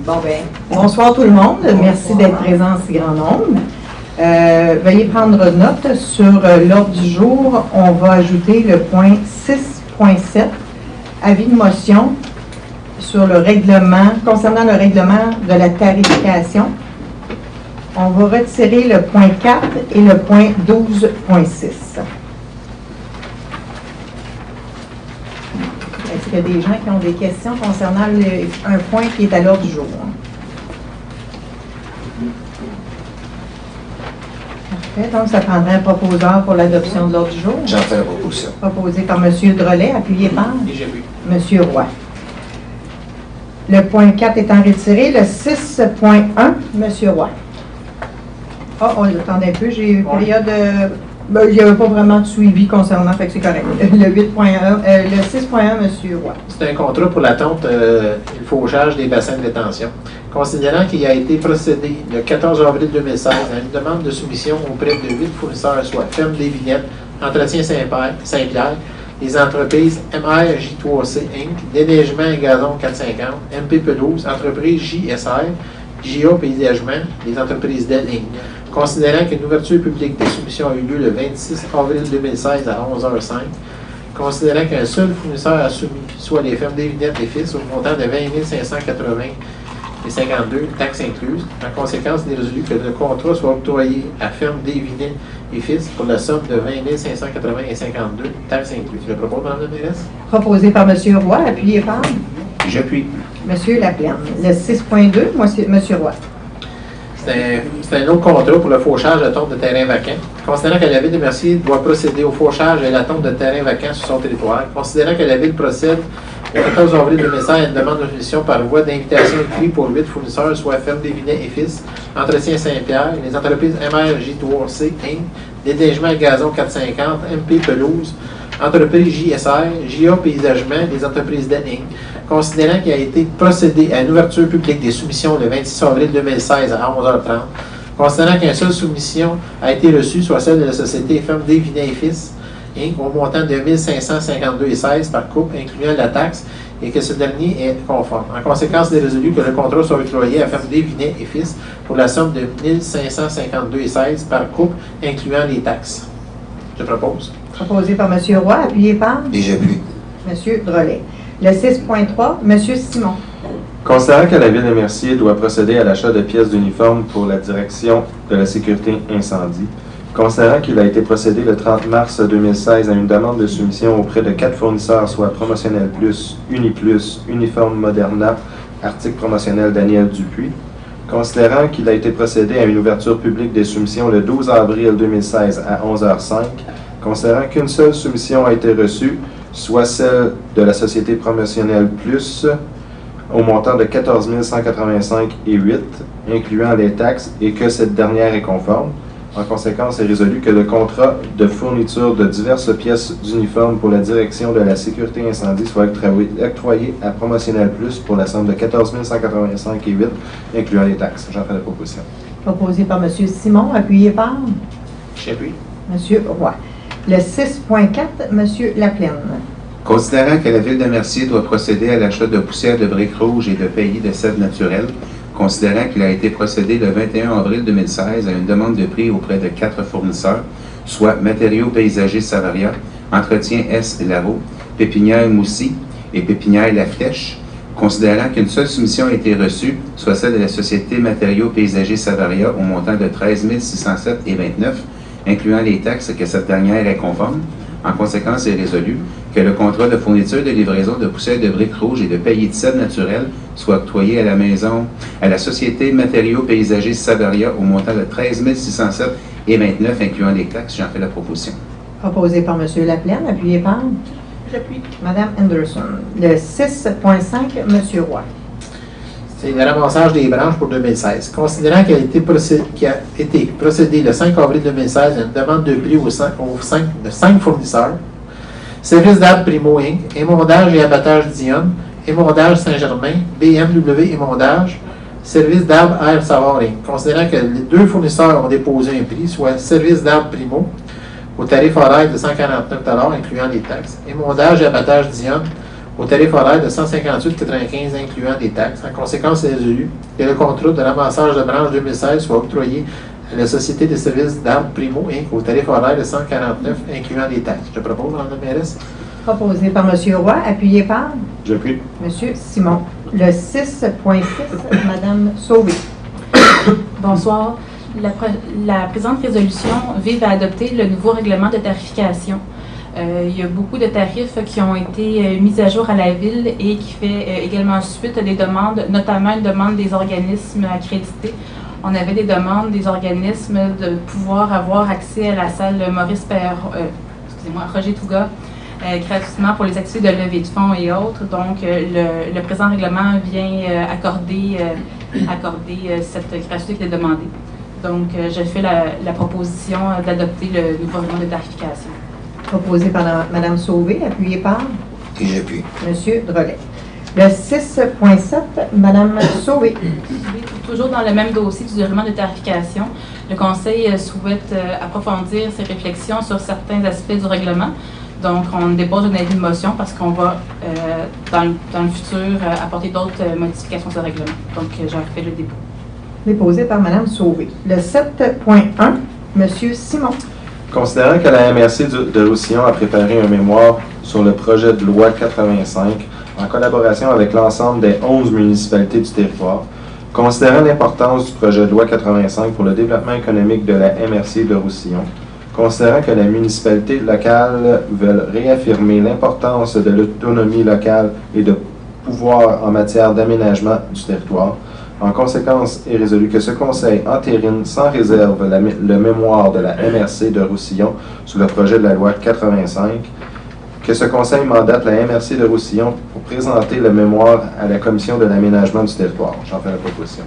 Bon, ben, bonsoir tout le monde. Merci d'être présent en si grand nombre. Veuillez prendre note sur l'ordre du jour. On va ajouter le point 6.7, avis de motion sur le règlement, concernant le règlement de la tarification. On va retirer le point 4 et le point 12.6. Est-ce qu'il y a des gens qui ont des questions concernant un point qui est à l'ordre du jour? Parfait. Donc, ça prendrait un proposeur pour l'adoption de l'ordre du jour. J'en fais la proposition. Proposé par M. Drolet, appuyé par M. Roy. Le point 4 étant retiré, le 6.1, M. Roy. Attendez un peu, j'ai eu une période il n'y avait pas vraiment de suivi concernant, fait que c'est correct. Le 8.1, le 6.1, M. Roy. C'est un contrat pour la tonte et le fauchage des bassins de détention. Considérant qu'il a été procédé le 14 avril 2016 à une demande de soumission auprès de 8 fournisseurs, soit Ferme des Vignettes, Entretien Saint-Pierre, les entreprises MRJ3C Inc., Déneigement et Gazon 450, MP Pelouse, Entreprise JSR, JA Paysagement, les entreprises d'El Inc. Considérant qu'une ouverture publique des soumissions a eu lieu le 26 avril 2016 à 11h05, considérant qu'un seul fournisseur a soumis, soit les Fermes des Vignettes et Fils, au montant de 20 580 et 52, taxes incluses, en conséquence, il est résolu que le contrat soit octroyé à Ferme des Vignettes et Fils pour la somme de 20 580 et 52, taxes incluses. Je le propose, Mme la mairesse. Proposé par M. Roy, appuyé par J'appuie. M. Laplaine. Le 6.2, M. Roy. C'est un autre contrat pour le fauchage de tonte de terrain vacant. Considérant que la Ville de Mercier doit procéder au fauchage et la tonte de terrain vacant sur son territoire, considérant que la Ville procède le 14 avril 2016 à une demande de soumission par voie d'invitation écrite pour 8 fournisseurs, soit Ferme des Vignettes et Fils, Entretien Saint-Pierre, les entreprises MRJ3C Inc., Déneigement et Gazon 450, MP Pelouse, Entreprise JSR, JA Paysagement, les entreprises d'El Inc., considérant qu'il a été procédé à une ouverture publique des soumissions le 26 avril 2016 à 11h30, considérant qu'une seule soumission a été reçue, soit celle de la société Ferme des Vignettes et Fils, Inc., au montant de 1 552,16 par couple, incluant la taxe, et que ce dernier est conforme. En conséquence, il est résolu que le contrat soit octroyé à Ferme des Vignettes et Fils pour la somme de 1 552,16 par couple, incluant les taxes. Je propose. Proposé par M. Roy, appuyé par Et j'appuie. M. Drolet. Le 6.3, M. Simon. Considérant que la Ville de Mercier doit procéder à l'achat de pièces d'uniforme pour la direction de la sécurité incendie, considérant qu'il a été procédé le 30 mars 2016 à une demande de soumission auprès de 4 fournisseurs, soit Promotionnel Plus, Uniplus, Uniforme Moderna, article promotionnel Daniel Dupuis, considérant qu'il a été procédé à une ouverture publique des soumissions le 12 avril 2016 à 11h05, considérant qu'une seule soumission a été reçue, soit celle de la Société Promotionnelle Plus, au montant de 14 185,08, incluant les taxes, et que cette dernière est conforme. En conséquence, il est résolu que le contrat de fourniture de diverses pièces d'uniforme pour la direction de la sécurité incendie soit octroyé à Promotionnel Plus pour la somme de 14 185,08, incluant les taxes. J'en fais la proposition. Proposé par M. Simon, appuyé par J'appuie. M. Roy. Le 6.4, M. Laplaine. Considérant que la Ville de Mercier doit procéder à l'achat de poussière de briques rouges et de paillis de cèdre naturel, considérant qu'il a été procédé le 21 avril 2016 à une demande de prix auprès de 4 fournisseurs, soit Matériaux Paysagers Savaria, Entretien S. Laro, Pépinière Moussy et Pépinière La Flèche, considérant qu'une seule soumission a été reçue, soit celle de la Société Matériaux Paysagers Savaria au montant de 13 607,29, incluant les taxes, que cette dernière est conforme. En conséquence, il est résolu que le contrat de fourniture de livraison de poussière de briques rouges et de paillis de cèdre naturel soit octroyé à la Société Matériaux Paysagers Savaria au montant de 13 607,29, incluant les taxes. J'en fais la proposition. Proposé par M. Laplaine, appuyé par J'appuie. Mme Anderson. Le 6.5, M. Roy. C'est le ramassage des branches pour 2016. Considérant qu'il a été procédé le 5 avril 2016 à une demande de prix de 5 fournisseurs, Service d'arbres Primo Inc., Émondage et abattage Dion, Émondage Saint-Germain, BMW Émondage, Service d'arbres Air Savard Inc. Considérant que les 2 fournisseurs ont déposé un prix, soit Service d'arbres Primo, au tarif horaire de 149 $, incluant les taxes, Émondage et abattage Dion, au tarif horaire de 158,95 incluant des taxes. En conséquence, il est résolu que le contrat de ramassage de branche 2016 soit octroyé à la Société des services d'arbres Primo Inc. au tarif horaire de 149 incluant des taxes. Je propose, Mme la mairesse. Proposé par M. Roy, appuyé par J'appuie. M. Simon. Le 6.6, Mme Sauvé. Bonsoir. La présente résolution vise à adopter le nouveau règlement de tarification. Il y a beaucoup de tarifs qui ont été mis à jour à la Ville et qui fait également suite à des demandes, notamment une demande des organismes accrédités. On avait des demandes des organismes de pouvoir avoir accès à la salle Roger Touga gratuitement pour les activités de levée de fonds et autres. Donc, le présent règlement vient accorder cette gratuité qui est demandée. Donc, je fais la proposition d'adopter le nouveau règlement de tarification. Proposé par Mme Sauvé, appuyé par Et j'appuie. M. Drolet. Le 6.7, Mme Sauvé. Toujours dans le même dossier du règlement de tarification, le Conseil souhaite approfondir ses réflexions sur certains aspects du règlement. Donc, on dépose un avis de motion parce qu'on va, dans le futur, apporter d'autres modifications au règlement. Donc, j'en fais le dépôt. Déposé par Mme Sauvé. Le 7.1, M. Simon. Considérant que la MRC de Roussillon a préparé un mémoire sur le projet de loi 85 en collaboration avec l'ensemble des 11 municipalités du territoire, considérant l'importance du projet de loi 85 pour le développement économique de la MRC de Roussillon, considérant que la municipalité locale veut réaffirmer l'importance de l'autonomie locale et de pouvoir en matière d'aménagement du territoire, en conséquence est résolu que ce Conseil entérine sans réserve le mémoire de la MRC de Roussillon sur le projet de la loi 85, que ce Conseil mandate la MRC de Roussillon pour présenter le mémoire à la Commission de l'aménagement du territoire. J'en fais la proposition.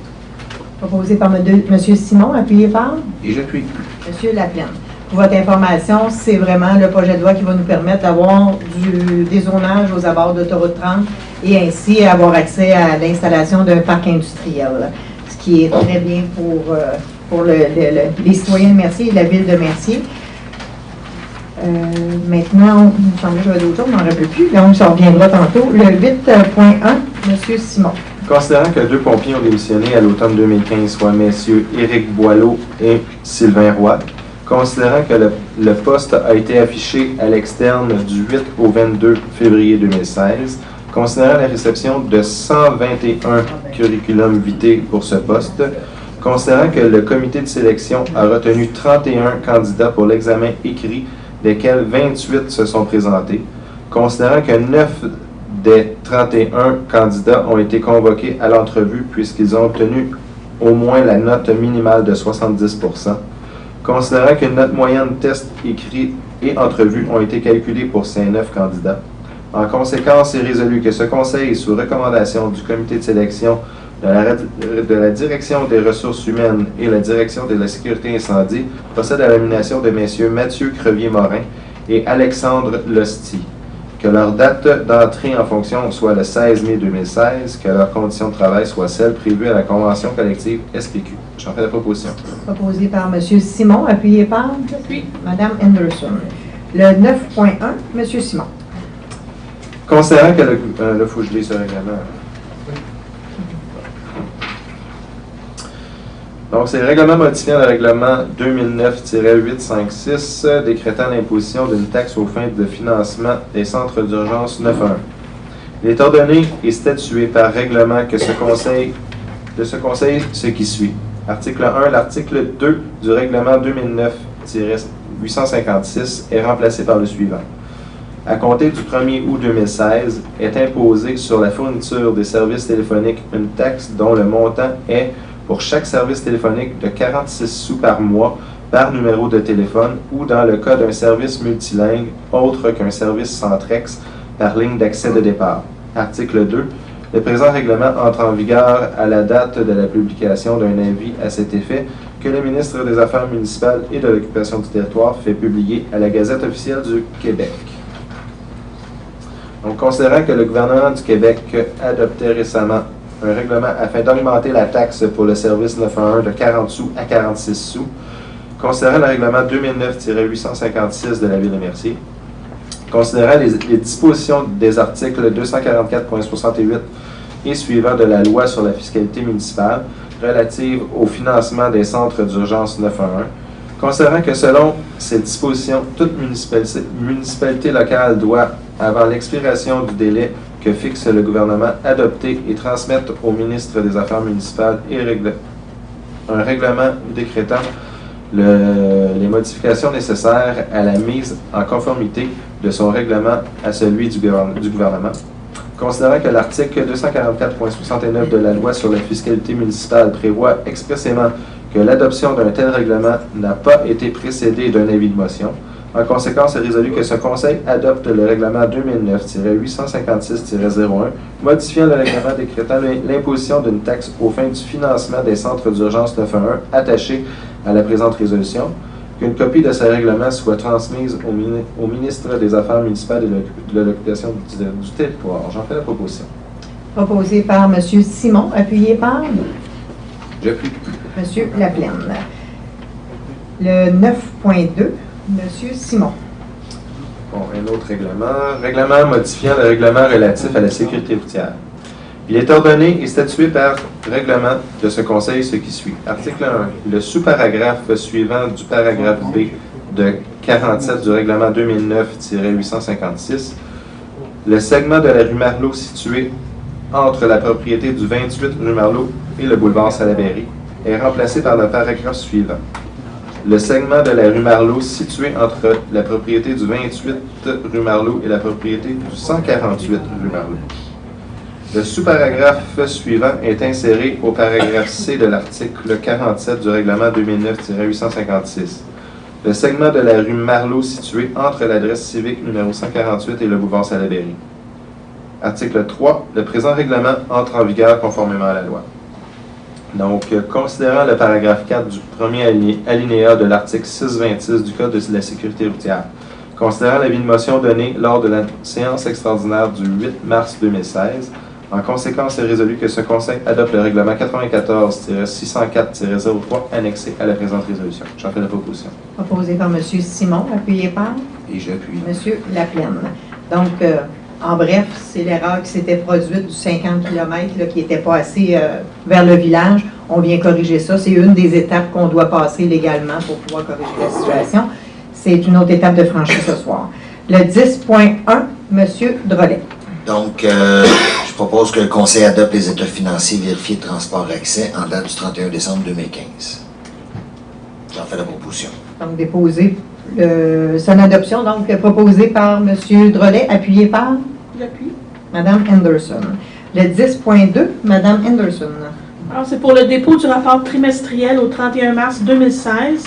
Proposé par M. Simon, appuyé par Et j'appuie. M. Laplaine. Pour votre information, c'est vraiment le projet de loi qui va nous permettre d'avoir du dézonage aux abords d'autoroute 30 et ainsi avoir accès à l'installation d'un parc industriel, ce qui est très bien pour les citoyens de Mercier et la ville de Mercier. Maintenant, il me semblait que j'avais d'autres choses, mais on n'en rappelle plus, donc ça reviendra tantôt. Le 8.1, M. Simon. Considérant que 2 pompiers ont démissionné à l'automne 2015, soit messieurs Éric Boileau et Sylvain Roy, considérant que le poste a été affiché à l'externe du 8 au 22 février 2016, considérant la réception de 121 curriculum vitae pour ce poste, considérant que le comité de sélection a retenu 31 candidats pour l'examen écrit, desquels 28 se sont présentés, considérant que 9 des 31 candidats ont été convoqués à l'entrevue puisqu'ils ont obtenu au moins la note minimale de 70%, considérant qu'une note moyenne test écrit et entrevue ont été calculées pour ces 9 candidats. En conséquence, est résolu que ce Conseil, sous recommandation du comité de sélection de la Direction des ressources humaines et la Direction de la sécurité incendie, procède à la nomination de messieurs Mathieu Crevier-Morin et Alexandre Losti, que leur date d'entrée en fonction soit le 16 mai 2016, que leurs conditions de travail soient celles prévues à la Convention collective SPQ. J'en fais la proposition. Proposé par M. Simon, appuyé par Mme Henderson. Le 9.1, M. Simon. Considérant que le faut que je lise ce règlement. Donc, c'est le règlement modifiant le règlement 2009-856 décrétant l'imposition d'une taxe aux fins de financement des centres d'urgence 9.1. Il est ordonné et statué par règlement que ce conseil ce qui suit. Article 1, l'article 2 du règlement 2009-856 est remplacé par le suivant. À compter du 1er août 2016, est imposée sur la fourniture des services téléphoniques une taxe dont le montant est, pour chaque service téléphonique, de 46 sous par mois par numéro de téléphone ou dans le cas d'un service multilingue autre qu'un service Centrex par ligne d'accès de départ. Article 2. Le présent règlement entre en vigueur à la date de la publication d'un avis à cet effet que le ministre des Affaires municipales et de l'Occupation du territoire fait publier à la Gazette officielle du Québec. Donc, considérant que le gouvernement du Québec adoptait récemment un règlement afin d'augmenter la taxe pour le service 911 de 40 sous à 46 sous, considérant le règlement 2009-856 de la Ville de Mercier, Considérant les dispositions des articles 244.68 et suivants de la loi sur la fiscalité municipale relative au financement des centres d'urgence 911, considérant que selon ces dispositions, toute municipalité locale doit, avant l'expiration du délai que fixe le gouvernement, adopter et transmettre au ministre des Affaires municipales un règlement décrétant les modifications nécessaires à la mise en conformité de son règlement à celui du gouvernement. Considérant que l'article 244.69 de la loi sur la fiscalité municipale prévoit expressément que l'adoption d'un tel règlement n'a pas été précédée d'un avis de motion, en conséquence, est résolu que ce Conseil adopte le règlement 2009-856-01, modifiant le règlement décrétant l'imposition d'une taxe aux fins du financement des centres d'urgence 911 attachés à la présente résolution, qu'une copie de ce règlement soit transmise au ministre des Affaires municipales et de l'occupation du territoire. J'en fais la proposition. Proposé par M. Simon, appuyé par J'appuie. M. Laplaine. Le 9.2, M. Simon. Bon, un autre règlement. Règlement modifiant le règlement relatif à la sécurité routière. Il est ordonné et statué par règlement de ce Conseil ce qui suit. Article 1. Le sous-paragraphe suivant du paragraphe B de 47 du règlement 2009-856, le segment de la rue Marleau situé entre la propriété du 28 rue Marleau et le boulevard Salaberry est remplacé par le paragraphe suivant. Le segment de la rue Marleau situé entre la propriété du 28 rue Marleau et la propriété du 148 rue Marleau. Le sous-paragraphe suivant est inséré au paragraphe C de l'article 47 du règlement 2009-856. Le segment de la rue Marleau situé entre l'adresse civique numéro 148 et le boulevard Salaberry. Article 3. Le présent règlement entre en vigueur conformément à la loi. Donc, considérant le paragraphe 4 du premier alinéa de l'article 626 du Code de la sécurité routière, considérant l'avis de motion donné lors de la séance extraordinaire du 8 mars 2016, en conséquence, est résolu que ce Conseil adopte le règlement 94-604-03 annexé à la présente résolution. J'en fais la proposition. Proposé par M. Simon, appuyé par Et j'appuie. M. Laplaine. Donc, en bref, c'est l'erreur qui s'était produite du 50 km là, qui n'était pas assez vers le village. On vient corriger ça. C'est une des étapes qu'on doit passer légalement pour pouvoir corriger la situation. C'est une autre étape de franchie ce soir. Le 10.1, M. Drolet. Donc, je propose que le Conseil adopte les états financiers vérifiés de transport et accès en date du 31 décembre 2015. J'en fais la proposition. Donc, déposé. Son adoption, donc, proposée par M. Drolet, appuyé par J'appuie. Mme Henderson. Le 10.2, Mme Henderson. Alors, c'est pour le dépôt du rapport trimestriel au 31 mars 2016,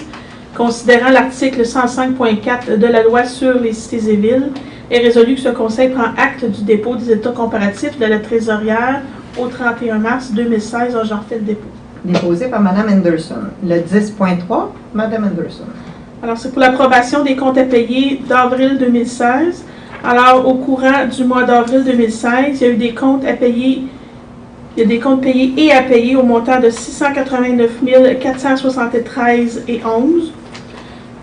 considérant l'article 105.4 de la loi sur les cités et villes, est résolu que ce Conseil prend acte du dépôt des états comparatifs de la trésorière au 31 mars 2016. J'en fais le dépôt. Déposé par Mme Henderson. Le 10.3, Mme Henderson. Alors, c'est pour l'approbation des comptes à payer d'avril 2016. Alors, au courant du mois d'avril 2016, il y a eu des comptes à payer. Il y a des comptes payés et à payer au montant de 689 473,11.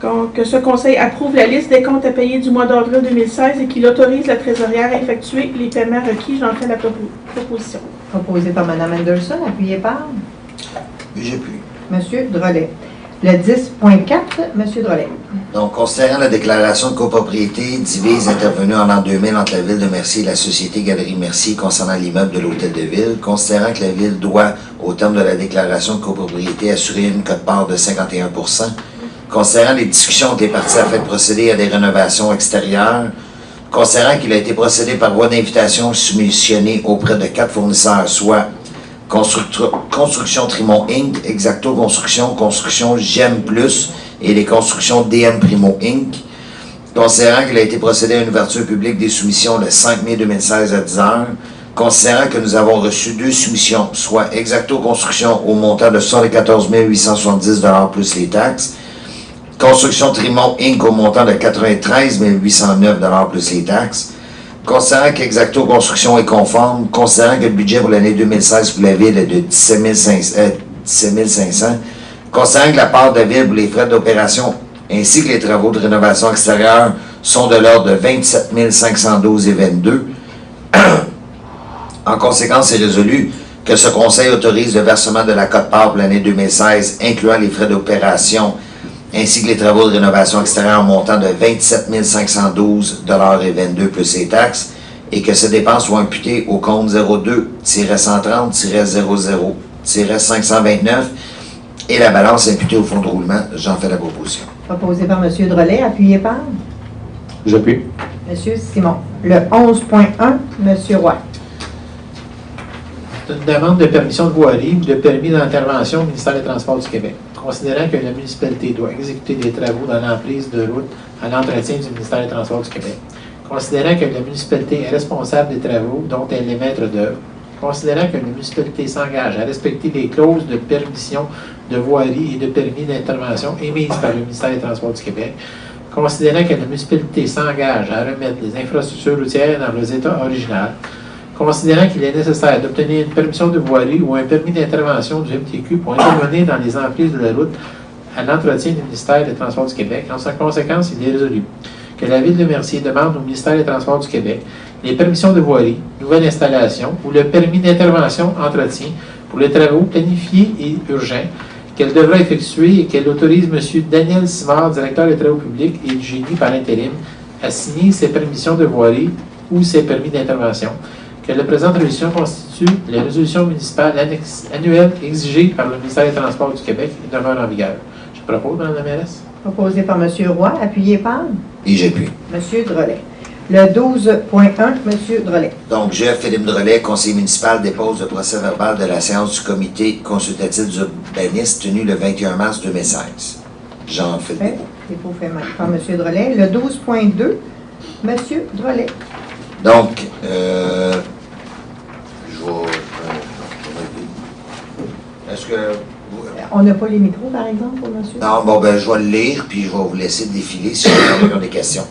Donc, que ce Conseil approuve la liste des comptes à payer du mois d'avril 2016 et qu'il autorise la trésorière à effectuer les paiements requis. J'en fais la proposition. Proposé par Mme Henderson, appuyé par J'appuie. M. Drolet. Le 10.4, M. Drolet. Donc, considérant la déclaration de copropriété divise intervenue en l'an 2000 entre la Ville de Mercier et la Société Galerie Mercier concernant l'immeuble de l'Hôtel de Ville, considérant que la Ville doit, au terme de la déclaration de copropriété, assurer une quote-part de 51 %, considérant les discussions des parties afin de procéder à des rénovations extérieures, considérant qu'il a été procédé par voie d'invitation soumissionnée auprès de 4 fournisseurs, soit Construction Trimont Inc., Exacto Construction, Construction GEM Plus et les constructions DM Primo Inc., considérant qu'il a été procédé à une ouverture publique des soumissions le 5 mai 2016 à 10 h, considérant que nous avons reçu 2 soumissions, soit Exacto Construction au montant de 74 870 $ plus les taxes, Construction Trimont Inc. au montant de 93 809 $ plus les taxes, considérant qu'Exacto Construction est conforme, considérant que le budget pour l'année 2016 pour la Ville est de 17 500, considérant que la part de la Ville pour les frais d'opération ainsi que les travaux de rénovation extérieure sont de l'ordre de 27 512,22. En conséquence, c'est résolu que ce Conseil autorise le versement de la quote-part pour l'année 2016, incluant les frais d'opération ainsi que les travaux de rénovation extérieure en montant de 27 512,22 plus les taxes, et que ces dépenses soient imputées au compte 02-130-00-529 et la balance imputée au fonds de roulement. J'en fais la proposition. Proposé par M. Drolet, appuyé par J'appuie. M. Simon. Le 11.1, M. Roy. C'est une demande de permission de voirie ou de permis d'intervention au ministère des Transports du Québec. Considérant que la municipalité doit exécuter des travaux dans l'emprise de route à l'entretien du ministère des Transports du Québec. Considérant que la municipalité est responsable des travaux dont elle est maître d'œuvre. Considérant que la municipalité s'engage à respecter les clauses de permission de voirie et de permis d'intervention émises par le ministère des Transports du Québec. Considérant que la municipalité s'engage à remettre les infrastructures routières dans leurs états originaux. Considérant qu'il est nécessaire d'obtenir une permission de voirie ou un permis d'intervention du MTQ pour intervenir dans les emprises de la route à l'entretien du ministère des Transports du Québec, en sa conséquence, il est résolu que la Ville de Mercier demande au ministère des Transports du Québec les permissions de voirie, nouvelle installation ou le permis d'intervention entretien pour les travaux planifiés et urgents qu'elle devra effectuer et qu'elle autorise M. Daniel Simard, directeur des travaux publics et du génie par intérim, à signer ses permissions de voirie ou ses permis d'intervention, que la présente résolution constitue la résolution municipale annuelle exigée par le ministère des Transports du Québec et demeure en vigueur. Je propose, Mme la mairesse. Proposé par M. Roy, appuyé par Et j'appuie. M. Drolet. Le 12.1, M. Drolet. Donc, je, Philippe Drolet, conseiller municipal, dépose le procès-verbal de la séance du comité consultatif d'urbanisme tenue le 21 mars 2016. J'en fais le Fait. dépôt. Dépôt fait par M. Drolet. Le 12.2, M. Drolet. Donc, je vais... Est-ce que... On n'a pas les micros, par exemple, pour monsieur? Non, bon, ben, je vais le lire, puis je vais vous laisser défiler si vous avez des questions.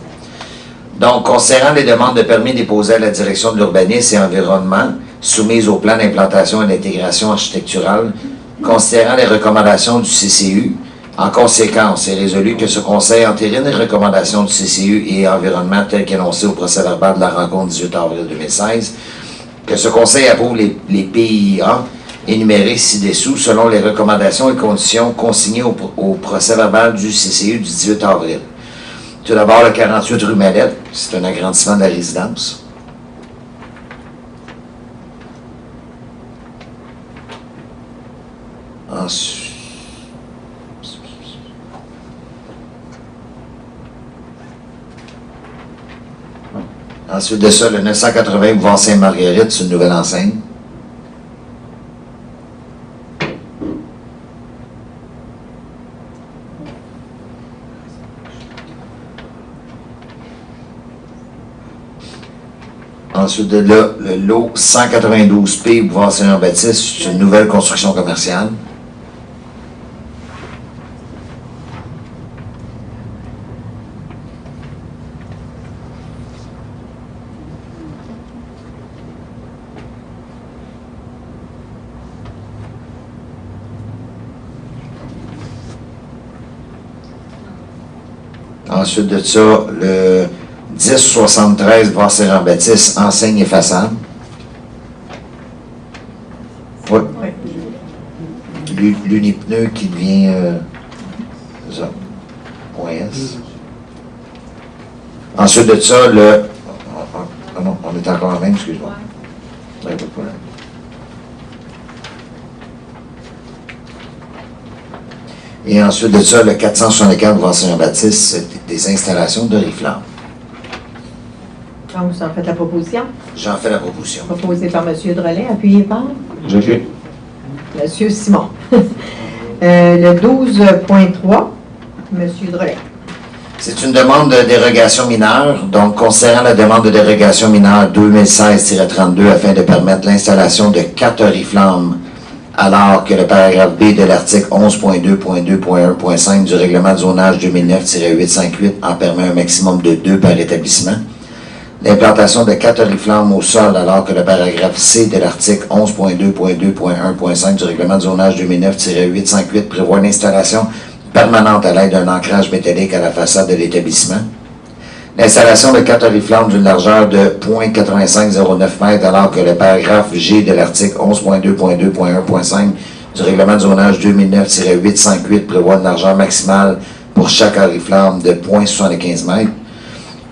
Donc, concernant les demandes de permis déposées à la Direction de l'urbanisme et environnement, soumises au plan d'implantation et d'intégration architecturale, considérant les recommandations du CCU, en conséquence, c'est résolu que ce Conseil entérine les recommandations du CCU et environnement telles qu'énoncées au procès-verbal de la rencontre 18 avril 2016, que ce Conseil approuve les PIA énumérés ci-dessous selon les recommandations et conditions consignées au procès-verbal du CCU du 18 avril. Tout d'abord, le 48 rue Mallette, c'est un agrandissement de la résidence. Ensuite de ça, le 980 boulevard Sainte-Marguerite, c'est une nouvelle enseigne. Ensuite de là, le lot 192P, boulevard Saint-Jean-Baptiste, c'est une nouvelle construction commerciale. Ensuite de ça, le 1073 boulevard Saint-Jean-Baptiste, enseigne et façade. Oui. L'unipneu qui devient ça. OS. Ensuite de ça, le... Ah non, on est encore en même, excuse-moi. Ouais, pas de problème. Et ensuite de ça, le 464 boulevard Saint-Jean-Baptiste, c'est des installations de riflard. Donc, vous en faites la proposition. J'en fais la proposition. Proposé par M. Drolet, appuyé par J'appuie. M. Simon. Le 12.3, M. Drolet. C'est une demande de dérogation mineure. Donc, concernant la demande de dérogation mineure 2016-32 afin de permettre l'installation de 4 oriflammes, alors que le paragraphe B de l'article 11.2.2.1.5 du règlement de zonage 2009-858 en permet un maximum de 2 par établissement. L'implantation de 4 oriflammes au sol, alors que le paragraphe C de l'article 11.2.2.1.5 du règlement de zonage 2009-858 prévoit l'installation permanente à l'aide d'un ancrage métallique à la façade de l'établissement. L'installation de 4 oriflammes d'une largeur de 0.8509 m, alors que le paragraphe G de l'article 11.2.2.1.5 du règlement de zonage 2009-858 prévoit une largeur maximale pour chaque oriflamme de 0.75 m.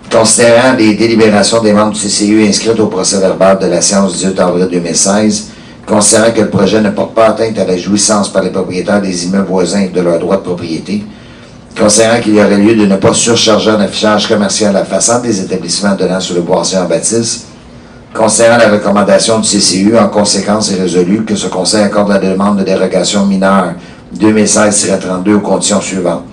Considérant les délibérations des membres du CCU inscrites au procès-verbal de la séance du 18 avril 2016, considérant que le projet ne porte pas atteinte à la jouissance par les propriétaires des immeubles voisins de leur droit de propriété, considérant qu'il y aurait lieu de ne pas surcharger en affichage commercial la façade des établissements donnant sur le boursier en bâtisse, considérant la recommandation du CCU, en conséquence est résolu que ce Conseil accorde la demande de dérogation mineure 2016-32 aux conditions suivantes.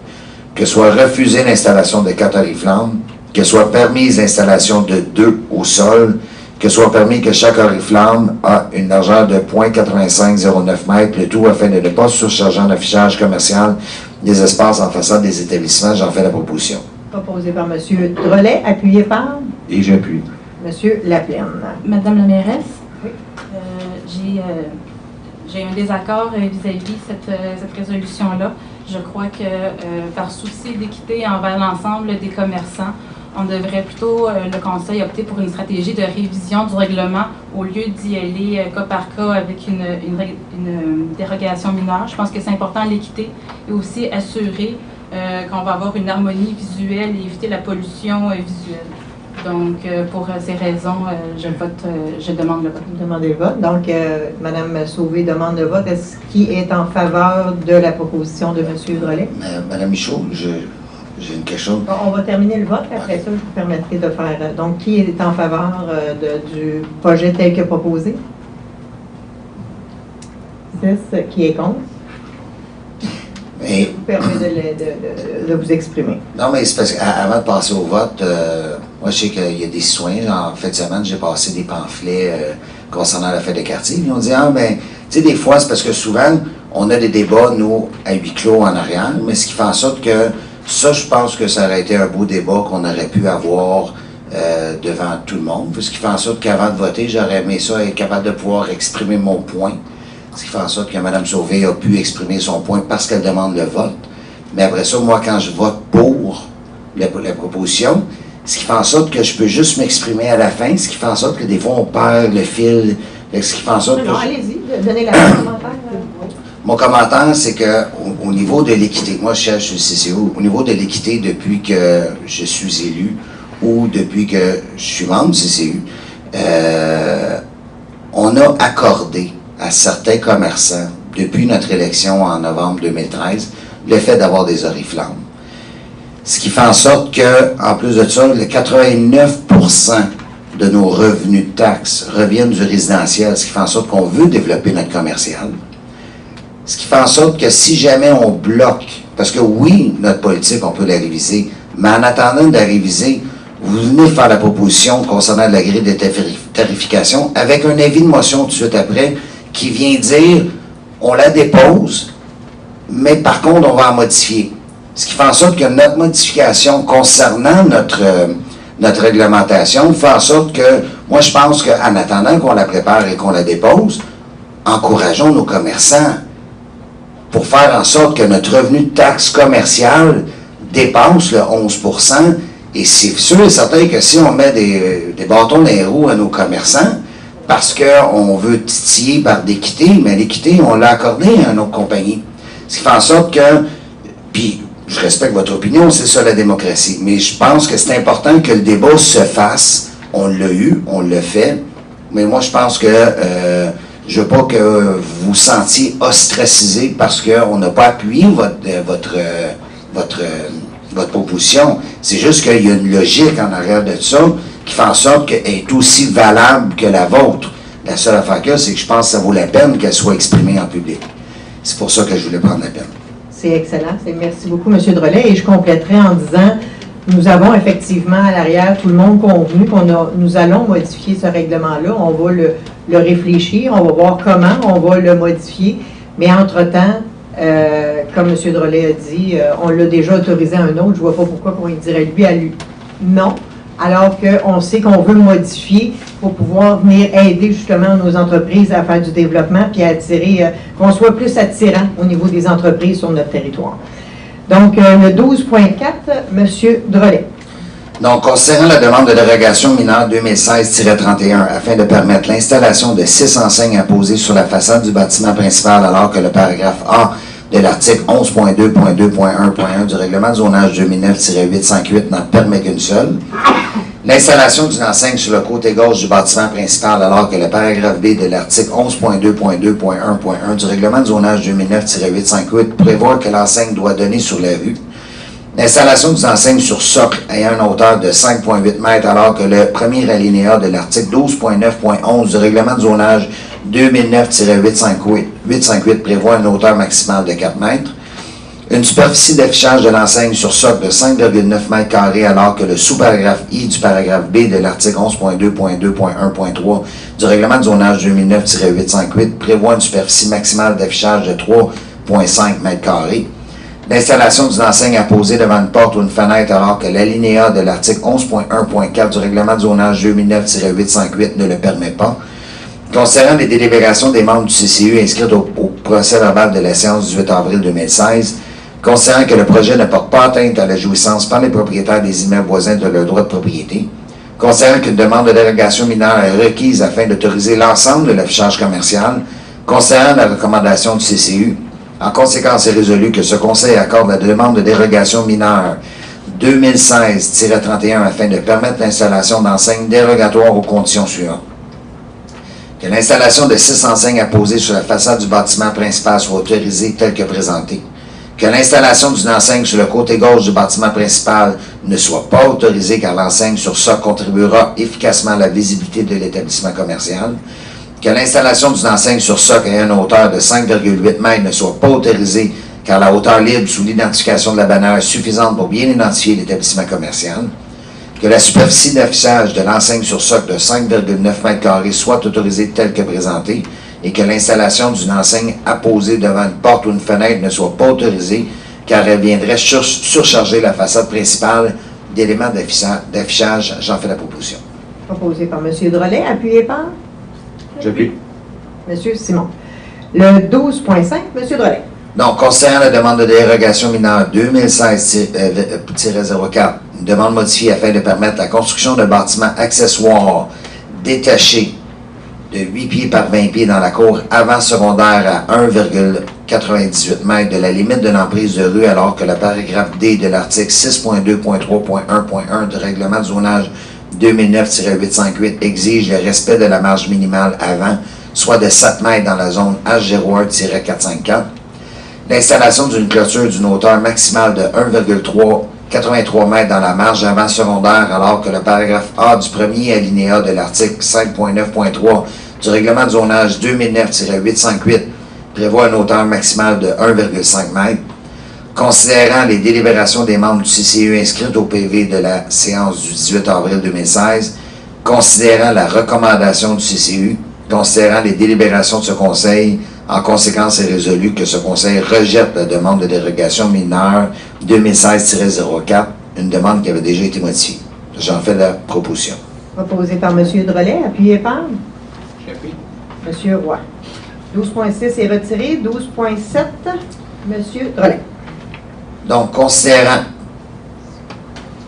Que soit refusée l'installation de 4 oriflammes, que soit permise l'installation de 2 au sol, que soit permis que chaque oriflamme a une largeur de 0.8509 m, le tout afin de ne pas surcharger en affichage commercial des espaces en façade des établissements. J'en fais la proposition. Proposé par M. Drolet, appuyé par Et j'appuie. M. Laplaine. Madame la mairesse, Oui. j'ai un désaccord vis-à-vis cette résolution-là. Je crois que par souci d'équité envers l'ensemble des commerçants, on devrait plutôt, le Conseil, opter pour une stratégie de révision du règlement au lieu d'y aller cas par cas avec une dérogation mineure. Je pense que c'est important l'équité et aussi assurer qu'on va avoir une harmonie visuelle et éviter la pollution visuelle. Donc, pour ces raisons, je demande le vote. Demandez le vote. Donc, Mme Sauvé demande le vote. Est-ce qui est en faveur de la proposition de M. Drolet? Madame Michaud, j'ai une question. Bon, on va terminer le vote. Après ça, je vous permettrai de faire. Donc, qui est en faveur du projet tel que proposé? 6. Qui est contre? Mais, Je vous permets de vous exprimer. non, mais c'est parce qu'avant de passer au vote, moi, je sais qu'il y a des citoyens, en fin de semaine, j'ai passé des pamphlets concernant la fête de quartier. Ils ont dit, ah, ben, tu sais, des fois, c'est parce que souvent, on a des débats, nous, à huis clos en arrière, mais ce qui fait en sorte que ça, je pense que ça aurait été un beau débat qu'on aurait pu avoir devant tout le monde. Ce qui fait en sorte qu'avant de voter, j'aurais aimé ça être capable de pouvoir exprimer mon point. Ce qui fait en sorte que Mme Sauvé a pu exprimer son point parce qu'elle demande le vote. Mais après ça, moi, quand je vote pour la proposition, ce qui fait en sorte que je peux juste m'exprimer à la fin, ce qui fait en sorte que des fois, on perd le fil. Ce qui fait en sorte que... Non, allez-y, donnez la commentaire. Mon commentaire, c'est qu'au niveau de l'équité, moi je cherche le CCU, au niveau de l'équité depuis que je suis élu ou depuis que je suis membre du CCU, on a accordé à certains commerçants, depuis notre élection en novembre 2013, le fait d'avoir des oriflammes. Ce qui fait en sorte que, en plus de ça, le 89% de nos revenus de taxes reviennent du résidentiel, ce qui fait en sorte qu'on veut développer notre commercial. Ce qui fait en sorte que si jamais on bloque, parce que oui, notre politique, on peut la réviser, mais en attendant de la réviser, vous venez faire la proposition concernant la grille de tarification avec un avis de motion tout de suite après qui vient dire, on la dépose, mais par contre, on va en modifier. Ce qui fait en sorte que notre modification concernant notre réglementation fait en sorte que, moi je pense qu'en attendant qu'on la prépare et qu'on la dépose, encourageons nos commerçants pour faire en sorte que notre revenu de taxe commerciale dépasse le 11%. Et c'est sûr et certain que si on met des bâtons dans les roues à nos commerçants, parce qu'on veut titiller par l'équité, mais l'équité, on l'a accordé à nos compagnies. Ce qui fait en sorte que, puis je respecte votre opinion, c'est ça la démocratie, mais je pense que c'est important que le débat se fasse. On l'a eu, on l'a fait, mais moi je pense que je veux pas que vous vous sentiez ostracisé parce qu'on n'a pas appuyé votre proposition. C'est juste qu'il y a une logique en arrière de ça qui fait en sorte qu'elle est aussi valable que la vôtre. La seule affaire que c'est que je pense que ça vaut la peine qu'elle soit exprimée en public. C'est pour ça que je voulais prendre la peine. C'est excellent. Merci beaucoup, M. Drolet. Et je compléterai en disant, nous avons effectivement à l'arrière tout le monde convenu nous allons modifier ce règlement-là. On va le réfléchir, on va voir comment on va le modifier. Mais entre-temps, comme M. Drolet a dit, on l'a déjà autorisé à un autre. Je ne vois pas pourquoi on dirait lui à lui. Non. Alors qu'on sait qu'on veut le modifier pour pouvoir venir aider justement nos entreprises à faire du développement puis à attirer, qu'on soit plus attirant au niveau des entreprises sur notre territoire. Donc, le 12.4, M. Drolet. Donc, concernant la demande de dérogation mineure 2016-31, afin de permettre l'installation de 6 enseignes apposées sur la façade du bâtiment principal, alors que le paragraphe A de l'article 11.2.2.1.1 du règlement de zonage 2009-858 n'en permet qu'une seule. L'installation d'une enseigne sur le côté gauche du bâtiment principal, alors que le paragraphe B de l'article 11.2.2.1.1 du règlement de zonage 2009-858 prévoit que l'enseigne doit donner sur la rue. L'installation d'une enseigne sur socle ayant une hauteur de 5,8 mètres, alors que le premier alinéa de l'article 12.9.11 du règlement de zonage 2009-858 prévoit une hauteur maximale de 4 mètres. Une superficie d'affichage de l'enseigne sur socle de 5,9 mètres carrés, alors que le sous-paragraphe I du paragraphe B de l'article 11.2.2.1.3 du règlement de zonage 2009-858 prévoit une superficie maximale d'affichage de 3,5 mètres carrés. L'installation d'une enseigne apposée devant une porte ou une fenêtre, alors que l'alinéa de l'article 11.1.4 du règlement de zonage 2009-858 ne le permet pas. Concernant les délibérations des membres du CCU inscrites au procès verbal de la séance du 18 avril 2016, concernant que le projet ne porte pas atteinte à la jouissance par les propriétaires des immeubles voisins de leur droit de propriété, concernant qu'une demande de dérogation mineure est requise afin d'autoriser l'ensemble de l'affichage commercial, concernant la recommandation du CCU, en conséquence, est résolu que ce Conseil accorde la demande de dérogation mineure 2016-31 afin de permettre l'installation d'enseignes dérogatoires aux conditions suivantes. Que l'installation de 6 enseignes apposées sur la façade du bâtiment principal soit autorisée telle que présentée. Que l'installation d'une enseigne sur le côté gauche du bâtiment principal ne soit pas autorisée car l'enseigne sur ça contribuera efficacement à la visibilité de l'établissement commercial. Que l'installation d'une enseigne sur socle ayant une hauteur de 5,8 mètres ne soit pas autorisée car la hauteur libre sous l'identification de la bannière est suffisante pour bien identifier l'établissement commercial. Que la superficie d'affichage de l'enseigne sur socle de 5,9 mètres carrés soit autorisée telle que présentée et que l'installation d'une enseigne apposée devant une porte ou une fenêtre ne soit pas autorisée car elle viendrait surcharger la façade principale d'éléments d'affichage. J'en fais la proposition. Proposé par M. Drolet, appuyé par J'appuie. M. Simon. Le 12.5, M. Drolet. Donc, concernant la demande de dérogation mineure 2016-04, une demande modifiée afin de permettre la construction d'un bâtiment accessoire détaché de 8 pieds par 20 pieds dans la cour avant secondaire à 1,98 mètres de la limite de l'emprise de rue, alors que le paragraphe D de l'article 6.2.3.1.1 du règlement de zonage 2009-858 exige le respect de la marge minimale avant, soit de 7 mètres dans la zone H01-454. L'installation d'une clôture d'une hauteur maximale de 1,83 mètres dans la marge avant secondaire, alors que le paragraphe A du premier alinéa de l'article 5.9.3 du règlement de zonage 2009-858 prévoit une hauteur maximale de 1,5 mètres. Considérant les délibérations des membres du CCU inscrites au PV de la séance du 18 avril 2016, considérant la recommandation du CCU, considérant les délibérations de ce Conseil, en conséquence, est résolu que ce Conseil rejette la demande de dérogation mineure 2016-04, une demande qui avait déjà été modifiée. J'en fais la proposition. Proposé par M. Drolet, appuyé par J'appuie. M. Roy. 12.6 est retiré. 12.7, M. Drolet. Donc, considérant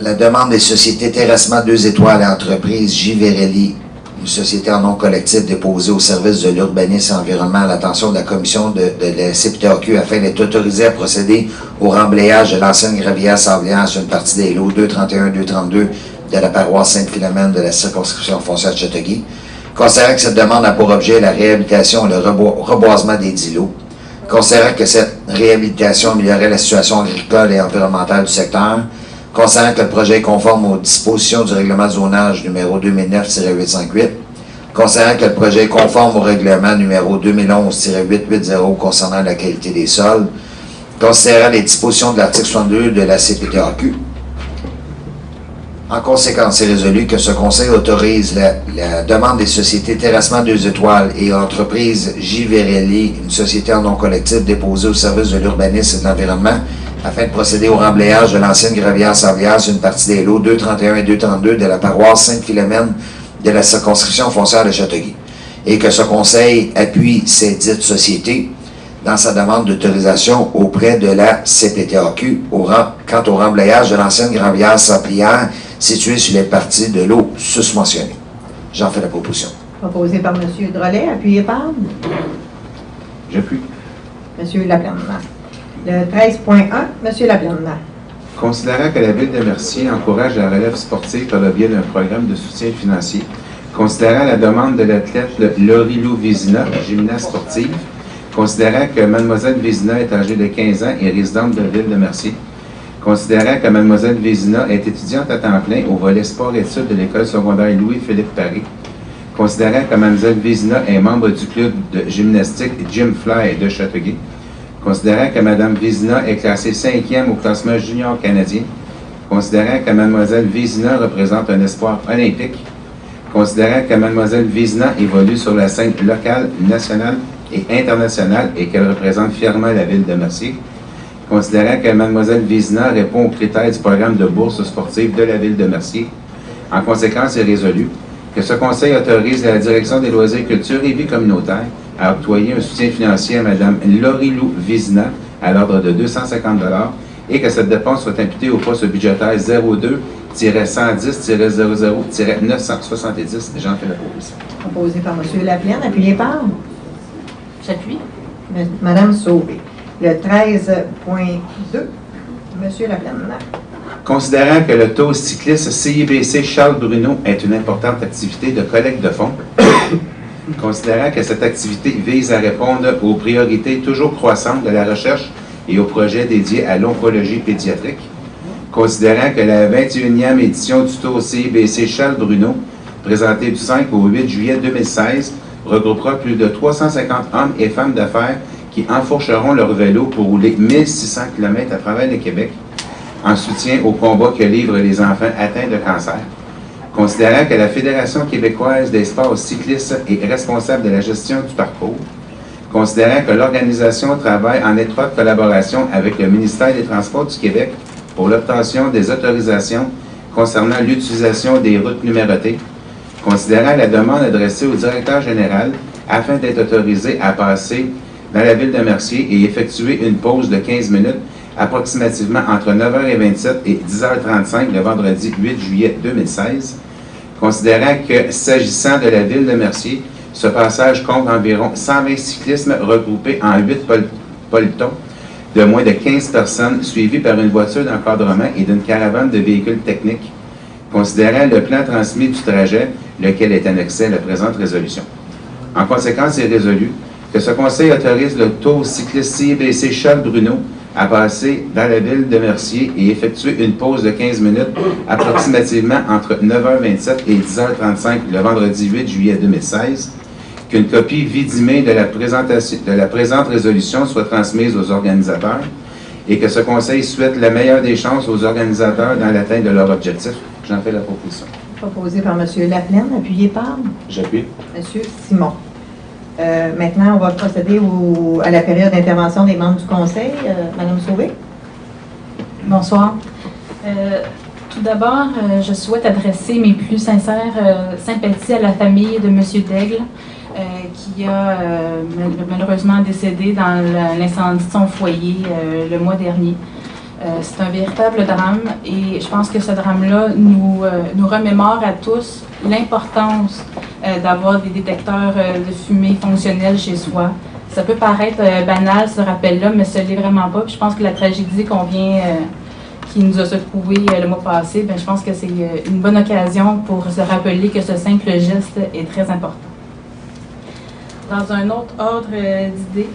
la demande des sociétés Terrassement 2 étoiles et entreprise J. Verelli, une société en nom collectif déposée au service de l'urbanisme et environnement à l'attention de la commission de la CPTAQ afin d'être autorisée à procéder au remblayage de l'ancienne gravière sablière sur une partie des lots 231-232 de la paroisse Sainte-Philomène de la circonscription foncière de Châteauguay. Considérant que cette demande a pour objet la réhabilitation et le reboisement des 10 lots. Considérant que cette réhabilitation améliorerait la situation agricole et environnementale du secteur. Concernant que le projet est conforme aux dispositions du règlement de zonage numéro 2009-858, concernant que le projet est conforme au règlement numéro 2011-880 concernant la qualité des sols, considérant les dispositions de l'article 62 de la CPTAQ. En conséquence, c'est résolu que ce Conseil autorise la demande des sociétés Terrassement 2 étoiles et entreprise J. Verelli, une société en nom collectif déposée au service de l'urbanisme et de l'environnement, afin de procéder au remblayage de l'ancienne gravière sablière sur une partie des lots 231 et 232 de la paroisse Sainte-Philomène de la circonscription foncière de Châteauguay. Et que ce Conseil appuie ces dites sociétés dans sa demande d'autorisation auprès de la CPTAQ quant au remblayage de l'ancienne gravière sablière situés sur les parties de l'eau susmentionnées. J'en fais la proposition. Proposé par M. Drolet, appuyé par J'appuie. M. Laplante. Le 13.1, M. Laplante. Considérant que la Ville de Mercier encourage la relève sportive par le biais d'un programme de soutien financier, considérant la demande de l'athlète Laurie-Lou Vézina, gymnaste sportive, considérant que Mlle Vézina est âgée de 15 ans et résidente de la Ville de Mercier, considérant que Mlle Vézina est étudiante à temps plein au volet sport-études de l'école secondaire Louis-Philippe Paré, considérant que Mlle Vézina est membre du club de gymnastique Gym Fly de Châteauguay, considérant que Mme Vézina est classée 5e au classement junior canadien, considérant que Mlle Vézina représente un espoir olympique, considérant que Mlle Vézina évolue sur la scène locale, nationale et internationale et qu'elle représente fièrement la Ville de Mercier, considérant que Mlle Vézina répond aux critères du programme de bourse sportive de la Ville de Mercier, en conséquence est résolu que ce Conseil autorise la Direction des loisirs, culture et vie communautaire à octroyer un soutien financier à Mme Laurie-Lou Vézina à l'ordre de 250 $ et que cette dépense soit imputée au poste budgétaire 02-110-00-970. J'en fais la proposition. Proposé par M. Laplante, appuyé par J'appuie. Mme Sauvé. Le 13.2, M. Laplante. Considérant que le tour cycliste CIBC Charles Bruno est une importante activité de collecte de fonds, considérant que cette activité vise à répondre aux priorités toujours croissantes de la recherche et aux projets dédiés à l'oncologie pédiatrique, considérant que la 21e édition du tour CIBC Charles Bruno, présentée du 5 au 8 juillet 2016, regroupera plus de 350 hommes et femmes d'affaires qui enfourcheront leur vélo pour rouler 1600 km à travers le Québec, en soutien au combat que livrent les enfants atteints de cancer. Considérant que la Fédération québécoise des sports cyclistes est responsable de la gestion du parcours, considérant que l'organisation travaille en étroite collaboration avec le ministère des Transports du Québec pour l'obtention des autorisations concernant l'utilisation des routes numérotées, considérant la demande adressée au directeur général afin d'être autorisé à passer dans la Ville de Mercier et effectuer une pause de 15 minutes approximativement entre 9h27 et 10h35 le vendredi 8 juillet 2016, considérant que, s'agissant de la Ville de Mercier, ce passage compte environ 120 cyclismes regroupés en 8 pelotons de moins de 15 personnes, suivis par une voiture d'encadrement et d'une caravane de véhicules techniques, considérant le plan transmis du trajet, lequel est annexé à la présente résolution. En conséquence, il est résolu que ce Conseil autorise le tour cycliste CIBC Charles Bruno à passer dans la Ville de Mercier et effectuer une pause de 15 minutes approximativement entre 9h27 et 10h35 le vendredi 8 juillet 2016, qu'une copie vidimée de la présente résolution soit transmise aux organisateurs et que ce Conseil souhaite la meilleure des chances aux organisateurs dans l'atteinte de leur objectif. J'en fais la proposition. Proposé par M. Laplante, appuyé par J'appuie. M. Simon. Maintenant, on va procéder à la période d'intervention des membres du Conseil. Mme Sauvé. Bonsoir. Tout d'abord, je souhaite adresser mes plus sincères sympathies à la famille de M. Daigle, qui a malheureusement décédé dans l'incendie de son foyer le mois dernier. C'est un véritable drame et je pense que ce drame-là nous remémore à tous l'importance d'avoir des détecteurs de fumée fonctionnels chez soi. Ça peut paraître banal ce rappel-là, mais ce n'est vraiment pas. Puis je pense que la tragédie qui nous a secoué le mois passé, je pense que c'est une bonne occasion pour se rappeler que ce simple geste est très important. Dans un autre ordre d'idées,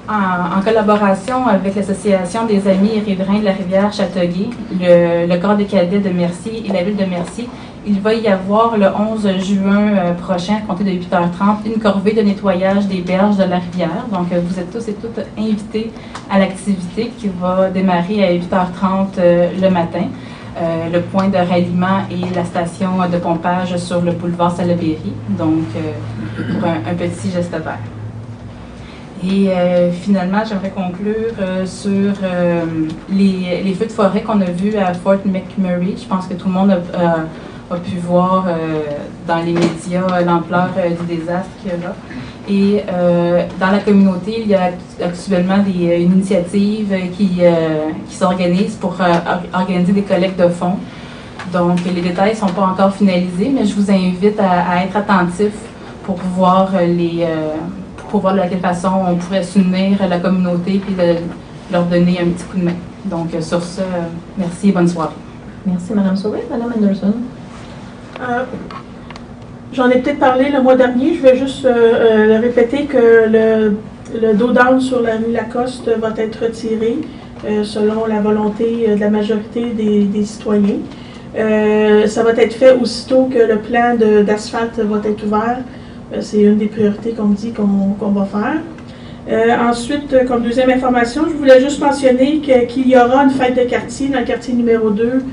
en collaboration avec l'Association des Amis et Riverains de la rivière Châteauguay, le corps des cadets de Mercier et la ville de Mercier, il va y avoir le 11 juin prochain, à compter de 8h30, une corvée de nettoyage des berges de la rivière. Donc, vous êtes tous et toutes invités à l'activité qui va démarrer à 8h30 le matin. Le point de ralliement et la station de pompage sur le boulevard Salaberry, donc pour un petit geste vert. Et finalement, j'aimerais conclure sur les feux de forêt qu'on a vus à Fort McMurray. Je pense que tout le monde a pu voir dans les médias l'ampleur du désastre qu'il y a là. Et dans la communauté, il y a actuellement une initiative qui s'organise pour organiser des collectes de fonds Donc, les détails ne sont pas encore finalisés, mais je vous invite à être attentif pour voir pour voir de quelle façon on pourrait s'unir la communauté et leur donner un petit coup de main. Donc, sur ce, merci et bonne soirée. Merci, Mme Sauvé. Mme Anderson. J'en ai peut-être parlé le mois dernier. Je vais juste répéter que le dos down sur la rue Lacoste va être retiré selon la volonté de la majorité des citoyens. Ça va être fait aussitôt que le plan d'asphalte va être ouvert. C'est une des priorités qu'on dit qu'on va faire. Ensuite, comme deuxième information, je voulais juste mentionner qu'il y aura une fête de quartier dans le quartier numéro 2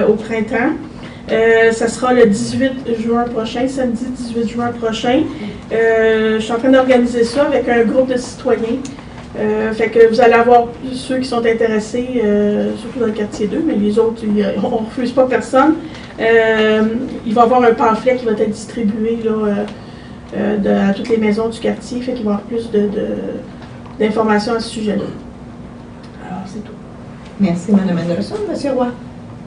au printemps. Ça sera le 18 juin prochain, samedi 18 juin prochain. Je suis en train d'organiser ça avec un groupe de citoyens. Fait que vous allez avoir ceux qui sont intéressés, surtout dans le quartier 2, mais les autres, on ne refuse pas personne. Il va y avoir un pamphlet qui va être distribué là, à toutes les maisons du quartier, fait qu'il va y avoir plus d'informations à ce sujet-là. Alors, c'est tout. Merci, Mme Anderson. Monsieur Roy.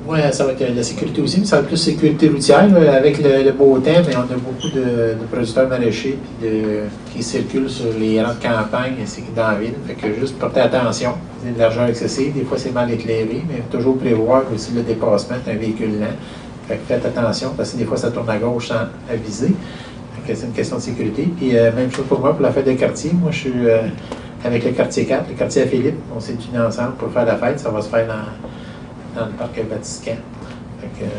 Oui, ça va être la sécurité aussi, mais ça va être plus sécurité routière. Là, avec le beau temps, mais on a beaucoup de producteurs maraîchers qui circulent sur les rangs de campagne ainsi que dans la ville. Fait que juste porter attention. C'est de l'argent excessif, des fois c'est mal éclairé, mais toujours prévoir aussi le dépassement d'un véhicule lent. Fait que faites attention, parce que des fois ça tourne à gauche sans aviser. C'est une question de sécurité. Puis même chose pour moi, pour la fête de quartier. Moi, je suis avec le quartier 4, le quartier à Philippe. On s'est unis ensemble pour faire la fête. Ça va se faire dans le parc Vatican.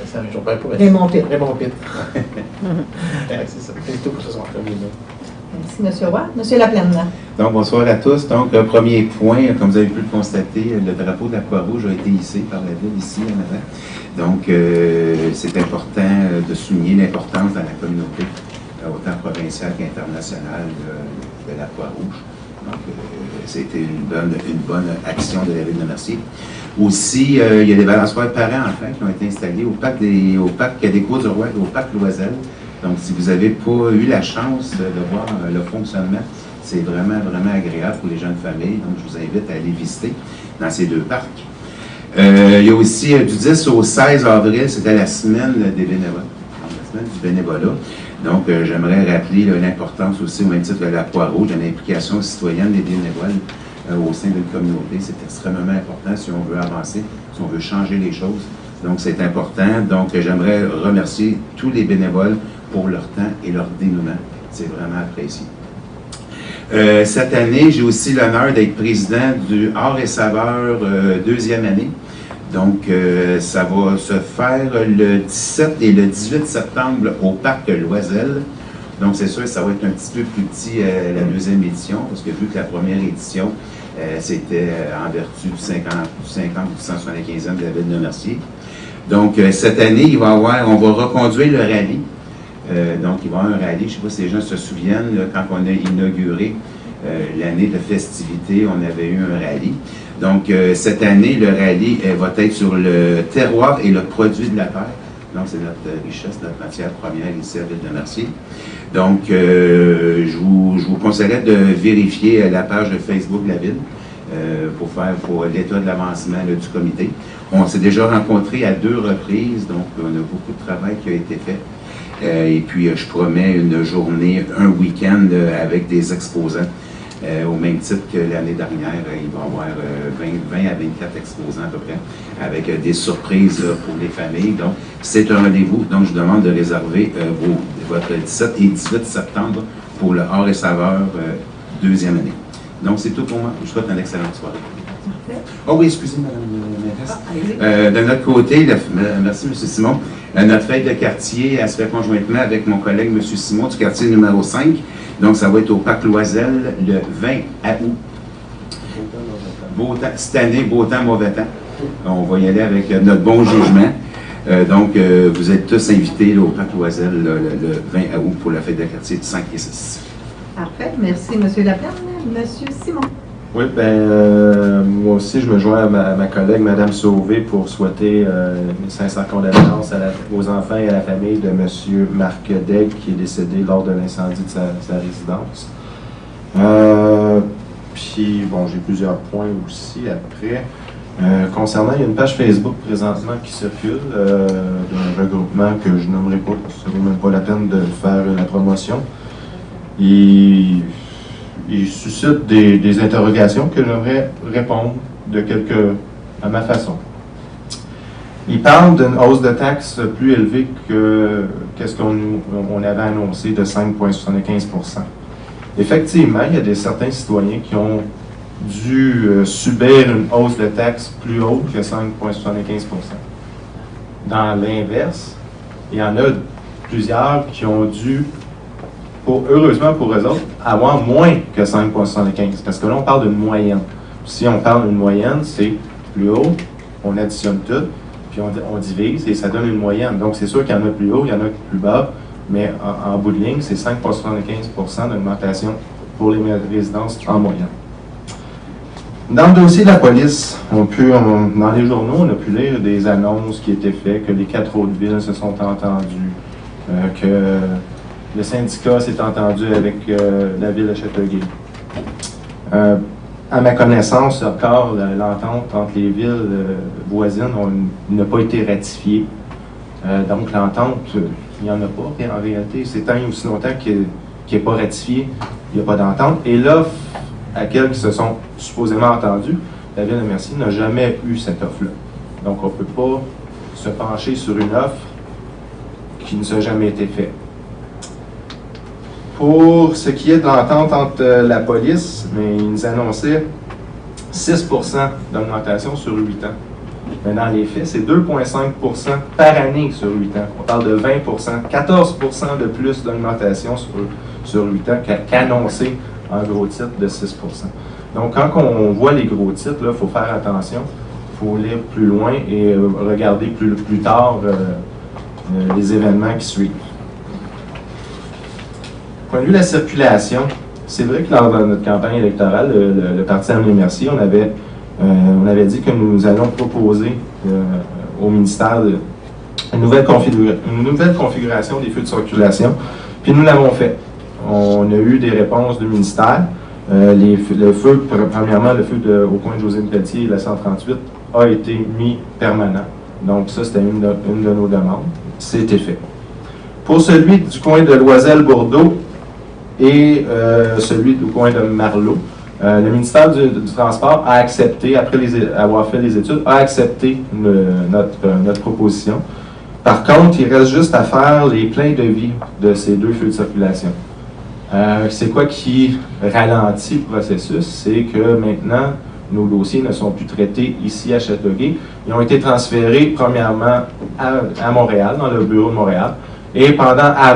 C'est un jour bien pour Raymond Pitt. Raymond Pitt. C'est ça. C'est tout pour ce soir. Merci, M. Roy. M. Laplaine. Donc, bonsoir à tous. Donc, un premier point, comme vous avez pu le constater, le drapeau de la Croix-Rouge a été hissé par la ville ici en avant. Donc, c'est important de souligner l'importance dans la communauté, autant provinciale qu'internationale, de la Croix-Rouge. Donc, c'était une bonne action de la ville de Mercier. Aussi, il y a des balançoires parents, enfin, qui ont été installés au parc des Côtes-du-Roi et au parc Loisel. Donc, si vous n'avez pas eu la chance de voir le fonctionnement, c'est vraiment, vraiment agréable pour les jeunes familles. Donc, je vous invite à aller visiter dans ces deux parcs. Il y a aussi du 10 au 16 avril, c'était la semaine des bénévoles, la semaine du bénévolat. Donc, j'aimerais rappeler l'importance aussi, au même titre que la Croix-Rouge, de l'implication citoyenne des bénévoles au sein d'une communauté. C'est extrêmement important si on veut avancer, si on veut changer les choses. Donc, c'est important. Donc, j'aimerais remercier tous les bénévoles pour leur temps et leur dénouement. C'est vraiment apprécié. Cette année, j'ai aussi l'honneur d'être président du Art et Saveur deuxième année. Donc, ça va se faire le 17 et le 18 septembre au parc Loisel. Donc, c'est sûr que ça va être un petit peu plus petit la deuxième édition, parce que vu que la première édition, c'était en vertu du 50 ou du 175e de la ville de Mercier. Donc, cette année, on va reconduire le rallye. Donc, il va y avoir un rallye. Je ne sais pas si les gens se souviennent, là, quand on a inauguré l'année de festivité, on avait eu un rallye. Donc, cette année, le rallye va être sur le terroir et le produit de la terre. Donc, c'est notre richesse, notre matière première ici à la ville de Mercier. Donc, je vous conseillerais de vérifier la page de Facebook de la ville pour l'état de l'avancement du comité. On s'est déjà rencontrés à 2 reprises, donc on a beaucoup de travail qui a été fait. Et puis, je promets une journée, un week-end avec des exposants. Au même titre que l'année dernière, il va y avoir 20 à 24 exposants à peu près, avec des surprises pour les familles. Donc, c'est un rendez-vous. Donc, je vous demande de réserver votre 17 et 18 septembre pour le Art et Saveur deuxième année. Donc, c'est tout pour moi. Je vous souhaite une excellente soirée. Oh oui, excusez-moi, Mme la mairesse. De notre côté, merci M. Simon, notre fête de quartier, elle se fait conjointement avec mon collègue M. Simon du quartier numéro 5. Donc, ça va être au parc Loisel le 20 août. Beau temps, cette année, beau temps, mauvais temps. On va y aller avec notre bon jugement. Donc, vous êtes tous invités là, au parc Loisel le 20 août pour la fête de quartier de 5 et 6. Parfait. Merci, M. Laplaine. M. Simon. Oui, moi aussi, je me joins à ma collègue, Mme Sauvé, pour souhaiter une sincère condoléance aux enfants et à la famille de M. Marc Degg, qui est décédé lors de l'incendie de sa résidence. Puis, bon, j'ai plusieurs points aussi après. Concernant, il y a une page Facebook présentement qui circule d'un regroupement que je nommerai pas, ça ne vaut même pas la peine de faire la promotion. Il suscite des interrogations que j'aimerais répondre à ma façon. Il parle d'une hausse de taxes plus élevée que ce qu'on avait annoncé de 5,75 %. Effectivement, il y a certains citoyens qui ont dû subir une hausse de taxes plus haute que 5,75 %. Dans l'inverse, il y en a plusieurs qui ont dû, heureusement pour eux autres, avoir moins que 5,75 %. Parce que là, on parle d'une moyenne. Si on parle d'une moyenne, c'est plus haut, on additionne tout, puis on divise et ça donne une moyenne. Donc, c'est sûr qu'il y en a plus haut, il y en a plus bas, mais en bout de ligne, c'est 5,75 % d'augmentation pour les résidences en moyenne. Dans le dossier de la police, dans les journaux, on a pu lire des annonces qui étaient faites, que les 4 autres villes se sont entendues, que le syndicat s'est entendu avec la ville de Châteauguay. À ma connaissance, encore, l'entente entre les villes voisines n'a pas été ratifiée. Donc, l'entente, il n'y en a pas. En réalité, c'est tant et aussi longtemps qu'il n'est pas ratifié, il n'y a pas d'entente. Et l'offre à laquelle ils se sont supposément entendus, la ville de Mercier n'a jamais eu cette offre-là. Donc, on ne peut pas se pencher sur une offre qui ne s'est jamais été faite. Pour ce qui est de l'entente entre la police, ils nous annonçaient 6 % d'augmentation sur 8 ans. Mais dans les faits, c'est 2,5 % par année sur 8 ans. On parle de 20 %, 14 % de plus d'augmentation sur 8 ans qu'annoncé en gros titre de 6 %. Donc, quand on voit les gros titres, il faut faire attention, il faut lire plus loin et regarder plus tard les événements qui suivent. Point de vue de la circulation, c'est vrai que lors de notre campagne électorale, le Parti Avenir Mercier, on avait dit que nous allions proposer au ministère une nouvelle configuration des feux de circulation, puis nous l'avons fait. On a eu des réponses du ministère. Premièrement, le feu au coin de José-Pelletier et la 138 a été mis permanent. Donc ça, c'était une de nos demandes. C'était fait. Pour celui du coin de Loisel-Bourdeau et celui du coin de Marleau, le ministère du Transport a accepté, après avoir fait les études, a accepté notre proposition. Par contre, il reste juste à faire les pleins devis de ces deux feux de circulation. C'est quoi qui ralentit le processus? C'est que maintenant, nos dossiers ne sont plus traités ici à Châteauguay. Ils ont été transférés premièrement à Montréal, dans le bureau de Montréal. Et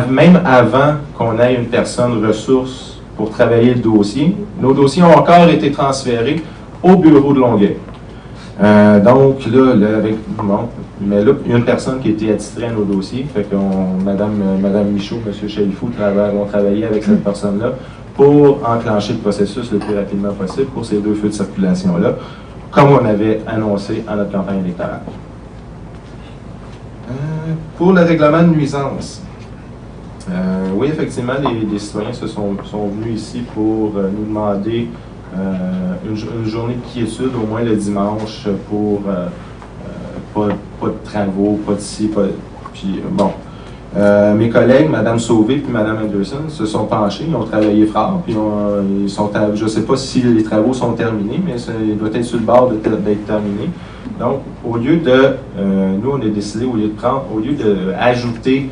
même avant qu'on ait une personne ressource pour travailler le dossier, nos dossiers ont encore été transférés au bureau de Longueuil. Donc là, mais là, il y a une personne qui a été attitrée à nos dossiers. Fait que Mme Michaud, M. Chalifou vont travailler avec cette personne-là pour enclencher le processus le plus rapidement possible pour ces deux feux de circulation-là, comme on avait annoncé à notre campagne électorale. Pour le règlement de nuisance, oui, effectivement, les citoyens sont venus ici pour nous demander une journée de quiétude, au moins le dimanche, pour pas de travaux, pas de ci, pas de... Puis, bon. Mes collègues, Mme Sauvé et Mme Anderson, se sont penchés, ils ont travaillé fort, puis je ne sais pas si les travaux sont terminés, mais ils doivent être sur le bord d'être terminés. Donc, au lieu de... nous, on a décidé, au lieu d'ajouter,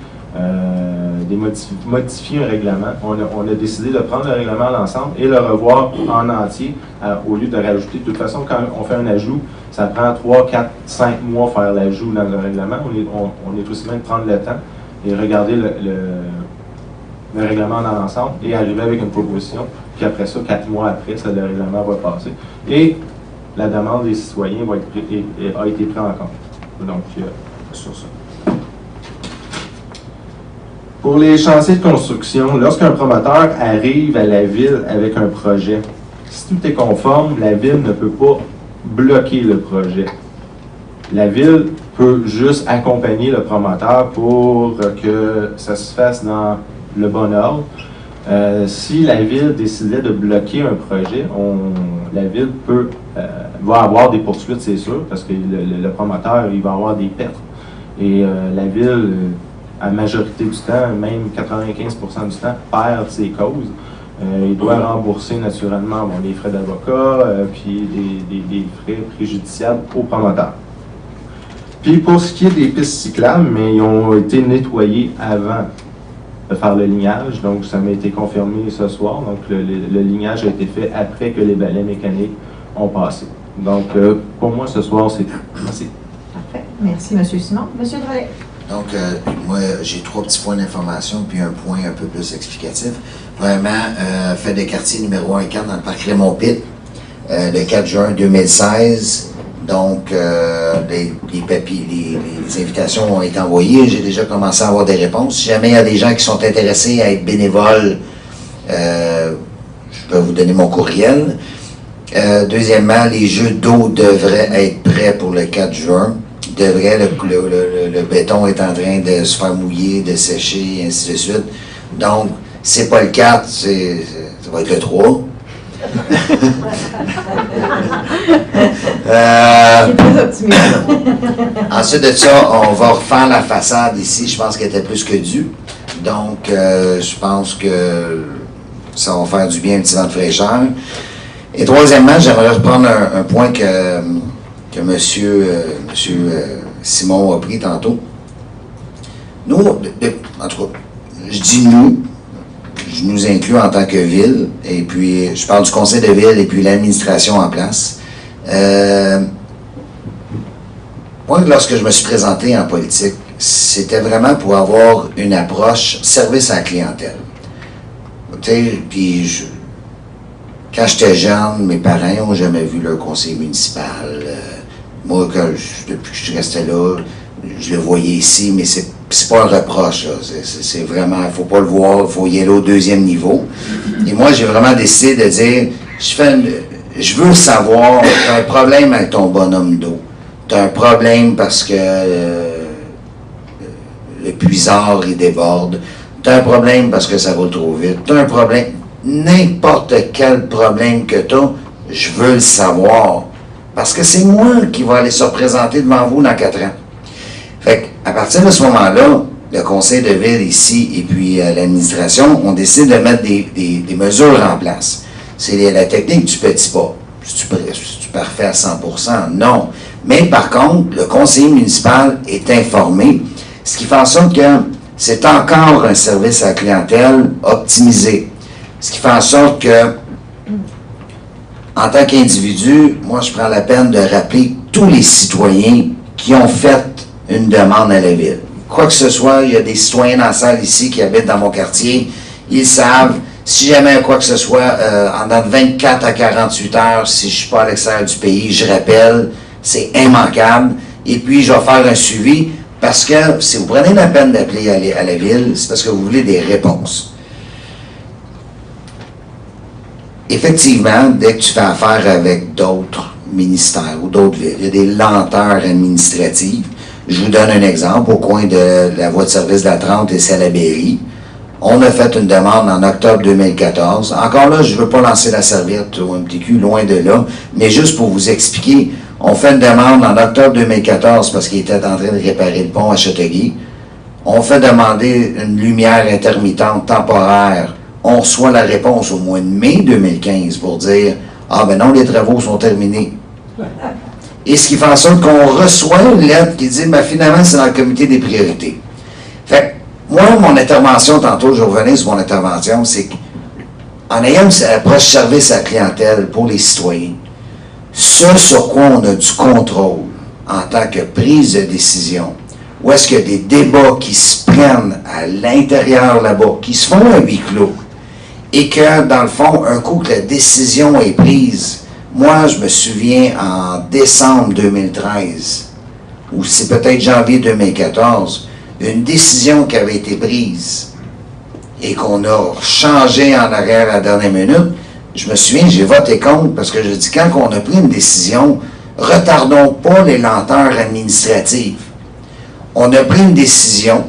modifier un règlement, on a décidé de prendre le règlement à l'ensemble et le revoir en entier, au lieu de rajouter. De toute façon, quand on fait un ajout, ça prend 3, 4, 5 mois faire l'ajout dans le règlement. On est aussi bien de prendre le temps et regarder le règlement dans l'ensemble et arriver avec une proposition. Puis après ça, 4 mois après, le règlement va passer. Et la demande des citoyens a été prise en compte. Donc, sur ça. Pour les chantiers de construction, lorsqu'un promoteur arrive à la ville avec un projet, si tout est conforme, la ville ne peut pas bloquer le projet. La ville peut juste accompagner le promoteur pour que ça se fasse dans le bon ordre. Si la ville décidait de bloquer un projet, la ville va avoir des poursuites, c'est sûr, parce que le promoteur, il va avoir des pertes. Et la ville, à la majorité du temps, même 95% du temps, perd ses causes. Il doit rembourser naturellement les frais d'avocat, puis des frais préjudiciables au promoteur. Puis pour ce qui est des pistes cyclables, mais ils ont été nettoyés avant de faire le lignage, donc ça m'a été confirmé ce soir. Donc le lignage a été fait après que les balais mécaniques ont passé. Donc pour moi ce soir c'est tout. Merci. Parfait. Merci, M. Simon. M. Drolet. Donc, moi, j'ai 3 petits points d'information, puis un point un peu plus explicatif. Vraiment, fait de quartier numéro 1 et 4 dans le parc Raymond-Pitt, le 4 juin 2016. Donc, les papiers, les invitations ont été envoyées. J'ai déjà commencé à avoir des réponses. Si jamais il y a des gens qui sont intéressés à être bénévoles, je peux vous donner mon courriel. Deuxièmement, les jeux d'eau devraient être prêts pour le 4 juin. Le béton est en train de se faire mouiller, de sécher, et ainsi de suite. Donc, c'est pas le 4, ça va être le 3. Je suis très optimiste. Ensuite de ça, on va refaire la façade ici. Je pense qu'elle était plus que due. Donc, je pense que ça va faire du bien, un petit vent de fraîcheur. Et troisièmement, j'aimerais reprendre un point que Monsieur Simon a pris tantôt. Nous, en tout cas, je dis nous, je nous inclus en tant que ville, et puis je parle du conseil de ville et puis l'administration en place. Moi, lorsque je me suis présenté en politique, c'était vraiment pour avoir une approche service à la clientèle. Tu sais, puis quand j'étais jeune, mes parents n'ont jamais vu leur conseiller municipal. Moi, depuis que je restais là, je le voyais ici, mais c'est pas un reproche. C'est vraiment, il ne faut pas le voir, il faut y aller au 2e niveau. Et moi, j'ai vraiment décidé de dire, je veux savoir, tu as un problème avec ton bonhomme d'eau. Tu as un problème parce que le puisard, il déborde. Tu as un problème parce que ça roule trop vite. Tu as un problème, n'importe quel problème que tu as, je veux le savoir. Parce que c'est moi qui va aller se représenter devant vous dans 4 ans. Fait qu'à partir de ce moment-là, le conseil de ville ici et puis l'administration ont décidé de mettre des mesures en place. C'est la technique du petit pas. C'est-tu parfait à 100%? Non. Mais par contre, le conseiller municipal est informé, ce qui fait en sorte que c'est encore un service à la clientèle optimisé. Ce qui fait en sorte que en tant qu'individu, moi, je prends la peine de rappeler tous les citoyens qui ont fait une demande à la ville. Quoi que ce soit, il y a des citoyens dans la salle ici qui habitent dans mon quartier, ils savent, si jamais quoi que ce soit, en dans 24 à 48 heures, si je ne suis pas à l'extérieur du pays, je rappelle, c'est immanquable, et puis je vais faire un suivi, parce que si vous prenez la peine d'appeler à la ville, c'est parce que vous voulez des réponses. Effectivement, dès que tu fais affaire avec d'autres ministères ou d'autres villes, il y a des lenteurs administratives. Je vous donne un exemple. Au coin de la voie de service de la 30 et Salaberry, on a fait une demande en octobre 2014. Encore là, je ne veux pas lancer la serviette au MTQ, loin de là, mais juste pour vous expliquer, on fait une demande en octobre 2014 parce qu'il était en train de réparer le pont à Châteauguay. On fait demander une lumière intermittente temporaire. On reçoit la réponse au mois de mai 2015 pour dire « Ah ben non, les travaux sont terminés. » Et ce qui fait en sorte qu'on reçoit une lettre qui dit « Ben finalement, c'est dans le comité des priorités. » Fait que, moi, mon intervention, tantôt, je revenais sur mon intervention, c'est qu'en ayant une approche service à la clientèle pour les citoyens, ce sur quoi on a du contrôle en tant que prise de décision, où est-ce qu'il y a des débats qui se prennent à l'intérieur là-bas, qui se font à huis clos, et que, dans le fond, un coup que la décision est prise, moi, je me souviens en décembre 2013, ou c'est peut-être janvier 2014, une décision qui avait été prise et qu'on a changé en arrière à la dernière minute, je me souviens, j'ai voté contre, parce que je dis, quand on a pris une décision, retardons pas les lenteurs administratives. On a pris une décision,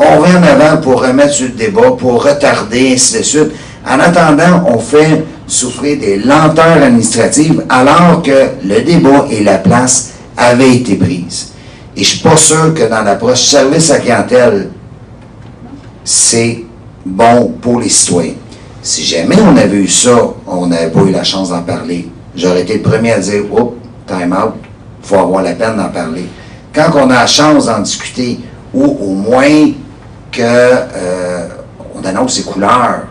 on revient en avant pour remettre sur le débat, pour retarder, ainsi de suite. En attendant, on fait souffrir des lenteurs administratives alors que le débat et la place avaient été prises. Et je ne suis pas sûr que dans l'approche service à clientèle, c'est bon pour les citoyens. Si jamais on avait eu ça, on n'avait pas eu la chance d'en parler. J'aurais été le premier à dire, oups, time out, il faut avoir la peine d'en parler. Quand on a la chance d'en discuter, ou au moins qu'on annonce ses couleurs,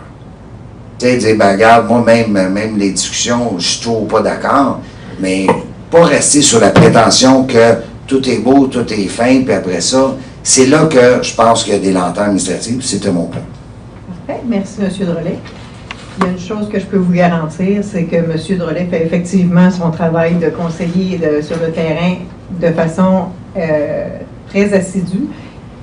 tu sais, dire, ben regarde, moi même les discussions, je suis toujours pas d'accord, mais pas rester sur la prétention que tout est beau, tout est fin, puis après ça, c'est là que je pense qu'il y a des lenteurs administratives, c'était mon point. Parfait, merci M. Drolet. Il y a une chose que je peux vous garantir, c'est que M. Drolet fait effectivement son travail de conseiller sur le terrain de façon très assidue.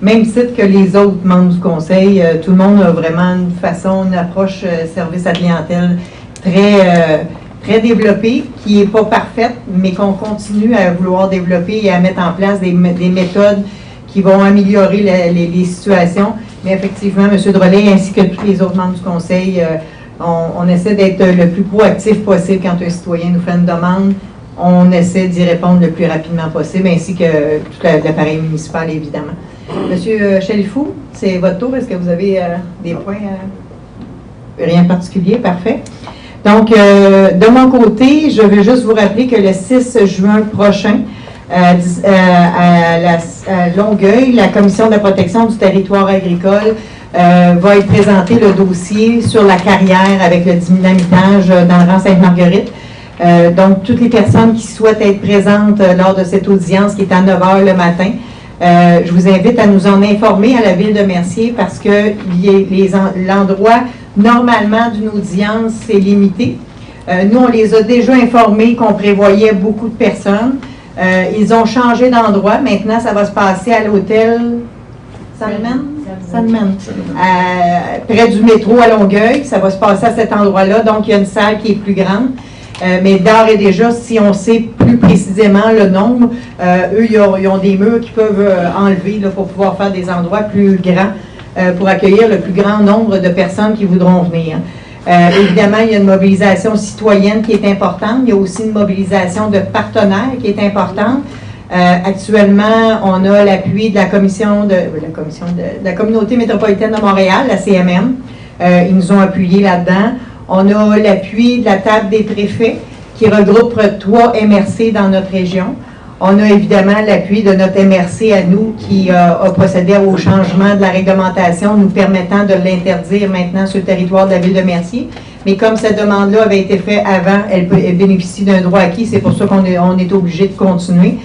Même titre que les autres membres du conseil, tout le monde a vraiment une approche service à clientèle très développée, qui n'est pas parfaite, mais qu'on continue à vouloir développer et à mettre en place des méthodes qui vont améliorer les situations. Mais effectivement, M. Drolet ainsi que tous les autres membres du conseil, on essaie d'être le plus proactif possible quand un citoyen nous fait une demande. On essaie d'y répondre le plus rapidement possible, ainsi que tout l'appareil municipal, évidemment. Monsieur Chalifou, c'est votre tour. Est-ce que vous avez des points? Rien de particulier? Parfait. Donc, de mon côté, je veux juste vous rappeler que le 6 juin prochain, à Longueuil, la Commission de la protection du territoire agricole va être présenté le dossier sur la carrière avec le dynamitage dans le rang Sainte-Marguerite. Donc, toutes les personnes qui souhaitent être présentes lors de cette audience qui est à 9 h le matin, je vous invite à nous en informer à la Ville de Mercier parce que l'endroit, normalement, d'une audience, c'est limité. Nous, on les a déjà informés qu'on prévoyait beaucoup de personnes. Ils ont changé d'endroit. Maintenant, ça va se passer à l'hôtel Sandman, près du métro à Longueuil. Ça va se passer à cet endroit-là. Donc, il y a une salle qui est plus grande. Mais d'ores et déjà, si on sait plus précisément le nombre, eux, ils ont des murs qu'ils peuvent enlever là, pour pouvoir faire des endroits plus grands pour accueillir le plus grand nombre de personnes qui voudront venir. Évidemment, il y a une mobilisation citoyenne qui est importante. Il y a aussi une mobilisation de partenaires qui est importante. Actuellement, on a l'appui de la la Communauté métropolitaine de Montréal, la CMM. Ils nous ont appuyés là-dedans. On a l'appui de la table des préfets qui regroupe 3 MRC dans notre région. On a évidemment l'appui de notre MRC à nous qui a procédé au changement de la réglementation nous permettant de l'interdire maintenant sur le territoire de la Ville de Mercier. Mais comme cette demande-là avait été faite avant, elle bénéficie d'un droit acquis, c'est pour ça qu'on est obligé de continuer.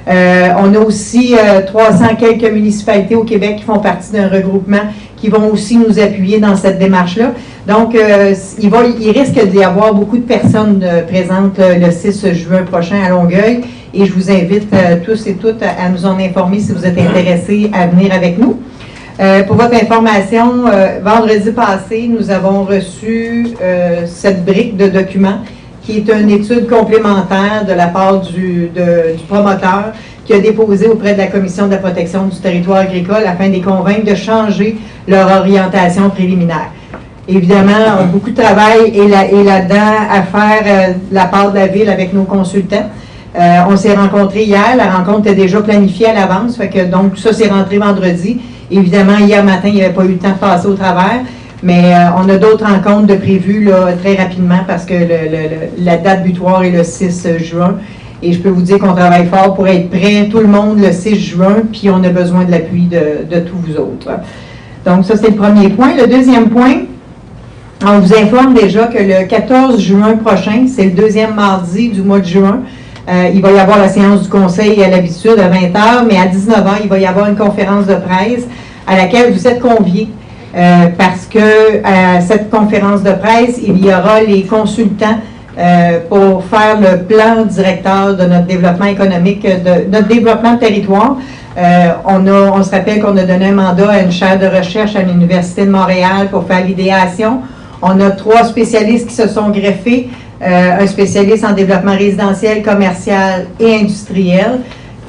On a aussi 300 quelques municipalités au Québec qui font partie d'un regroupement qui vont aussi nous appuyer dans cette démarche-là. Donc, il risque d'y avoir beaucoup de personnes présentes le 6 juin prochain à Longueuil et je vous invite tous et toutes à nous en informer si vous êtes intéressés à venir avec nous. Pour votre information, vendredi passé, nous avons reçu cette brique de documents qui est une étude complémentaire de la part du promoteur qui a déposé auprès de la Commission de la protection du territoire agricole afin de les convaincre de changer leur orientation préliminaire. Évidemment, beaucoup de travail est là-dedans à faire de la part de la Ville avec nos consultants. On s'est rencontrés hier, la rencontre était déjà planifiée à l'avance, donc ça s'est rentré vendredi. Évidemment, hier matin, il n'y avait pas eu le temps de passer au travers, mais on a d'autres rencontres de prévues là, très rapidement parce que la date butoir est le 6 juin. Et je peux vous dire qu'on travaille fort pour être prêt, tout le monde, le 6 juin, puis on a besoin de l'appui de tous vous autres. Donc ça, c'est le premier point. Le deuxième point, on vous informe déjà que le 14 juin prochain, c'est le deuxième mardi du mois de juin, il va y avoir la séance du conseil à l'habitude à 20h, mais à 19h, il va y avoir une conférence de presse à laquelle vous êtes conviés. Parce que à cette conférence de presse, il y aura les consultants pour faire le plan directeur de notre développement économique, de notre développement de territoire. On se rappelle qu'on a donné un mandat à une chaire de recherche à l'Université de Montréal pour faire l'idéation. On a 3 spécialistes qui se sont greffés, un spécialiste en développement résidentiel, commercial et industriel.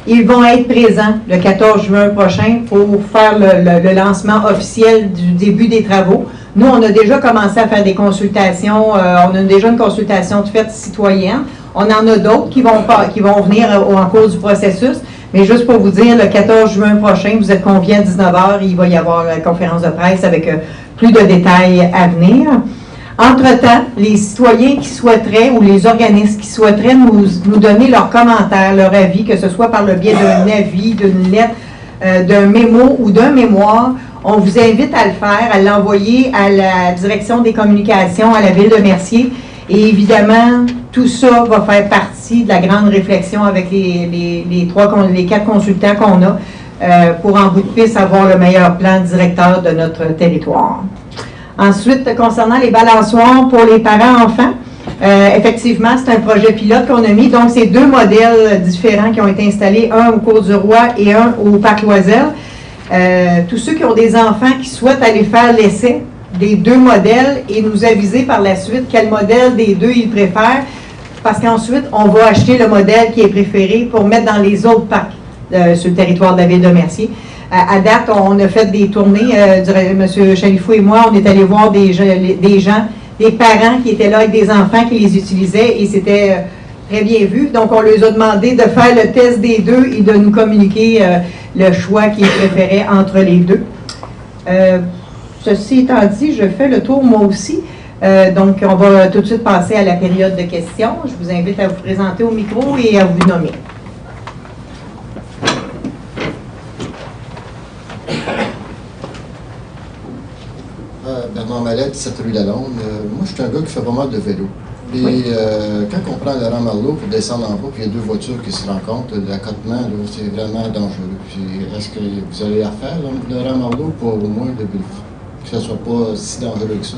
Ils vont être présents le 14 juin prochain pour faire le lancement officiel du début des travaux. Nous, on a déjà commencé à faire des consultations. On a déjà une consultation faite citoyenne. On en a d'autres qui vont venir en cours du processus. Mais juste pour vous dire, le 14 juin prochain, vous êtes conviés à 19h, il va y avoir la conférence de presse avec plus de détails à venir. Entre-temps, les citoyens qui souhaiteraient, ou les organismes qui souhaiteraient nous donner leurs commentaires, leur avis, que ce soit par le biais d'un avis, d'une lettre, d'un mémo ou d'un mémoire, on vous invite à le faire, à l'envoyer à la direction des communications, à la Ville de Mercier. Et évidemment, tout ça va faire partie de la grande réflexion avec les 4 consultants qu'on a pour, en bout de piste, avoir le meilleur plan directeur de notre territoire. Ensuite, concernant les balançoires pour les parents-enfants, effectivement, c'est un projet pilote qu'on a mis. Donc, c'est 2 modèles différents qui ont été installés, un au Cours du Roi et un au Parc Loisel. Tous ceux qui ont des enfants qui souhaitent aller faire l'essai des 2 modèles et nous aviser par la suite quel modèle des 2 ils préfèrent, parce qu'ensuite, on va acheter le modèle qui est préféré pour mettre dans les autres parcs sur le territoire de la Ville de Mercier. À date, on a fait des tournées, M. Chalifou et moi, on est allé voir des gens, des parents qui étaient là avec des enfants qui les utilisaient et c'était très bien vu. Donc, on leur a demandé de faire le test des 2 et de nous communiquer le choix qu'ils préféraient entre les 2. Ceci étant dit, je fais le tour moi aussi. Donc, on va tout de suite passer à la période de questions. Je vous invite à vous présenter au micro et à vous nommer. Bernard Mallet, 17 rue Lalonde. Moi, je suis un gars qui fait pas mal de vélo. Et quand on prend Laurent Marleau pour descendre en bas, puis il y a 2 voitures qui se rencontrent, l'accotement, c'est vraiment dangereux. Est-ce que vous allez refaire Laurent Marleau pour au moins que ce ne soit pas si dangereux que ça?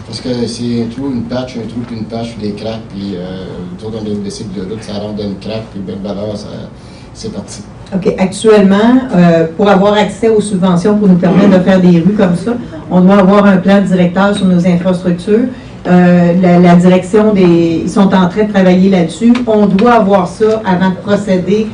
Parce que c'est un trou, une patch, puis une patch, puis des cracks, puis nous autres, on a décidé de route, ça rentre dans une craque, puis belle valeur, c'est parti. OK. Actuellement, pour avoir accès aux subventions pour nous permettre de faire des rues comme ça, on doit avoir un plan directeur sur nos infrastructures. La direction ils sont en train de travailler là-dessus. On doit avoir ça avant de procéder.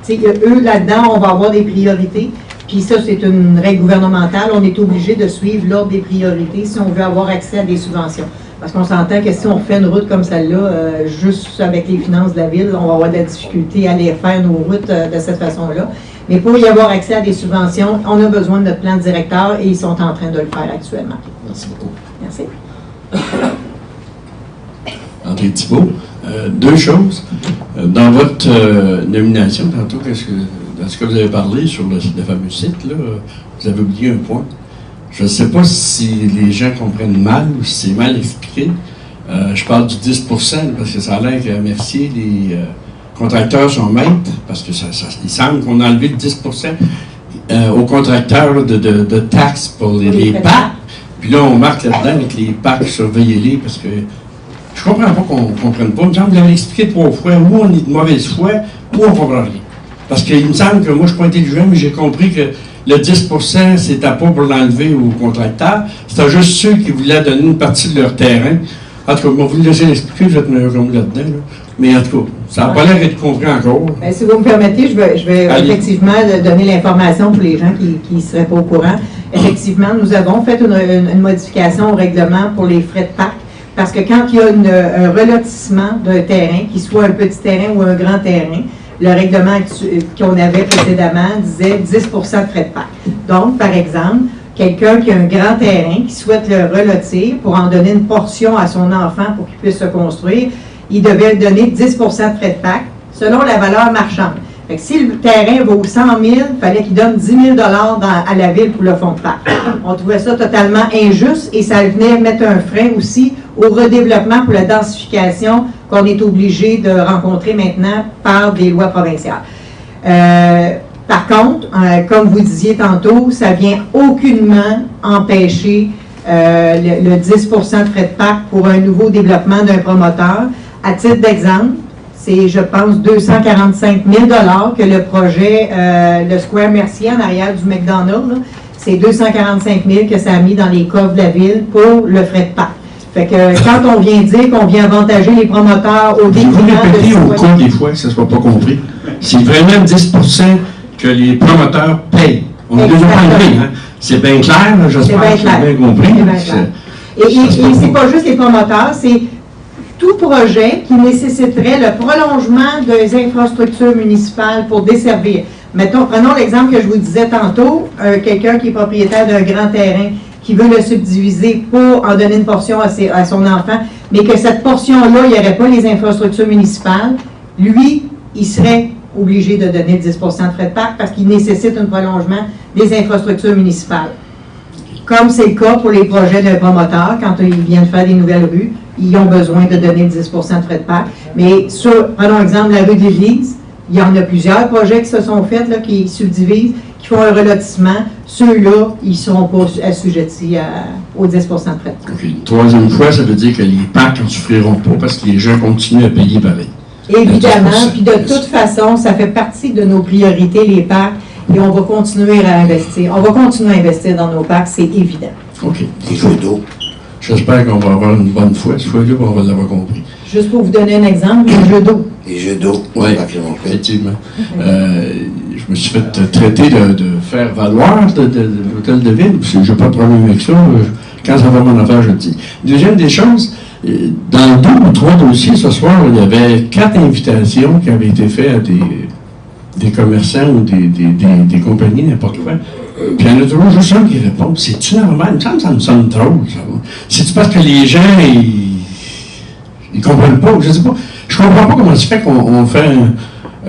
Eux, là-dedans, on va avoir des priorités. Puis ça, c'est une règle gouvernementale. On est obligé de suivre l'ordre des priorités si on veut avoir accès à des subventions. Parce qu'on s'entend que si on fait une route comme celle-là, juste avec les finances de la Ville, on va avoir de la difficulté à aller faire nos routes de cette façon-là. Mais pour y avoir accès à des subventions, on a besoin de notre plan directeur et ils sont en train de le faire actuellement. Merci beaucoup. Merci. André Thibault. 2 choses. Dans votre nomination, tantôt, dans ce que vous avez parlé sur le fameux site, là, vous avez oublié un point. Je ne sais pas si les gens comprennent mal ou si c'est mal expliqué. Je parle du 10 parce que ça a l'air qu'à Mercier, les contracteurs sont maîtres, parce que il semble qu'on a enlevé le 10 aux contracteurs de taxes pour les parcs. Puis là, on marque là-dedans avec les parcs, surveillez-les, parce que je comprends pas qu'on ne comprenne pas. Il me semble que vous l'avez expliqué 3 fois, où on est de mauvaise foi, où on ne comprend rien. Parce qu'il me semble que moi, je ne suis pas intelligent, mais j'ai compris que le 10 c'était pas pour l'enlever aux contracteurs. C'était juste ceux qui voulaient donner une partie de leur terrain. En tout cas, moi, vous le laissez l'expliquer, je vais être meilleur comme là-dedans. Là. Mais en tout cas, ça n'a pas l'air d'être compris encore. Bien, si vous me permettez, je vais effectivement donner l'information pour les gens qui ne seraient pas au courant. Effectivement, nous avons fait une modification au règlement pour les frais de parc. Parce que quand il y a un relotissement d'un terrain, qu'il soit un petit terrain ou un grand terrain, le règlement qu'on avait précédemment disait 10 de frais de parc. Donc, par exemple, quelqu'un qui a un grand terrain, qui souhaite le relotir pour en donner une portion à son enfant pour qu'il puisse se construire, il devait donner 10 de frais de parc selon la valeur marchande. Fait que si le terrain vaut 100 000, il fallait qu'il donne 10 000 à la Ville pour le fonds de parc. On trouvait ça totalement injuste et ça venait mettre un frein aussi au redéveloppement pour la densification qu'on est obligé de rencontrer maintenant par des lois provinciales. Par contre, comme vous disiez tantôt, ça vient aucunement empêcher le 10 de frais de parc pour un nouveau développement d'un promoteur. À titre d'exemple, c'est, je pense, 245 000 que le projet, le Square Mercier en arrière du McDonald's, c'est 245 000 que ça a mis dans les coffres de la Ville pour le frais de parc. Fait que quand on vient dire qu'on vient avantager les promoteurs au Vous détriment de répétez au citoyens- cas des fois que ça ne soit pas compris. C'est vraiment 10% que les promoteurs payent. On ne les a pas enlevés, hein? C'est bien clair, là, j'espère que C'est bien vous avez clair. compris. C'est bien clair. Et c'est pas juste les promoteurs, c'est tout projet qui nécessiterait le prolongement des infrastructures municipales pour desservir. Mettons, prenons l'exemple que je vous disais tantôt, quelqu'un qui est propriétaire d'un grand terrain, qui veut le subdiviser pour en donner une portion à son enfant, mais que cette portion-là, il n'y aurait pas les infrastructures municipales, lui, il serait obligé de donner 10 % de frais de parc parce qu'il nécessite un prolongement des infrastructures municipales. Comme c'est le cas pour les projets de promoteurs, quand ils viennent faire des nouvelles rues, ils ont besoin de donner 10 % de frais de parc. Mais prenons exemple la rue de l'Église, il y en a plusieurs projets qui se sont faits, là, qui subdivisent, qui font un relotissement. Ceux-là, ils ne seront pas assujettis aux 10 % de frais de parc. OK. Une troisième fois, ça veut dire que les parcs n'en souffriront pas parce que les gens continuent à payer pareil. Évidemment, puis de toute façon, ça fait partie de nos priorités, les parcs, et on va continuer à investir. On va continuer à investir dans nos parcs, c'est évident. OK. Les jeux d'eau. J'espère qu'on va avoir une bonne foi. Cette fois-là, on va l'avoir compris. Juste pour vous donner un exemple, les jeux d'eau. Les jeux d'eau. Oui, Parc Léon-Pé. effectivement. Je me suis fait traiter de faire valoir de l'hôtel de ville. Je n'ai pas de problème avec ça. Quand ça va mon affaire, je le dis. Deuxième des choses, dans 2 ou 3 dossiers ce soir, il y avait 4 invitations qui avaient été faites à des commerçants ou des compagnies, n'importe quoi. Puis il y en a toujours juste un qui répond. C'est-tu normal? Il me semble que ça me sonne drôle. C'est-tu parce que les gens, ils comprennent pas? Je sais pas. Je comprends pas comment ça se fait qu'on fait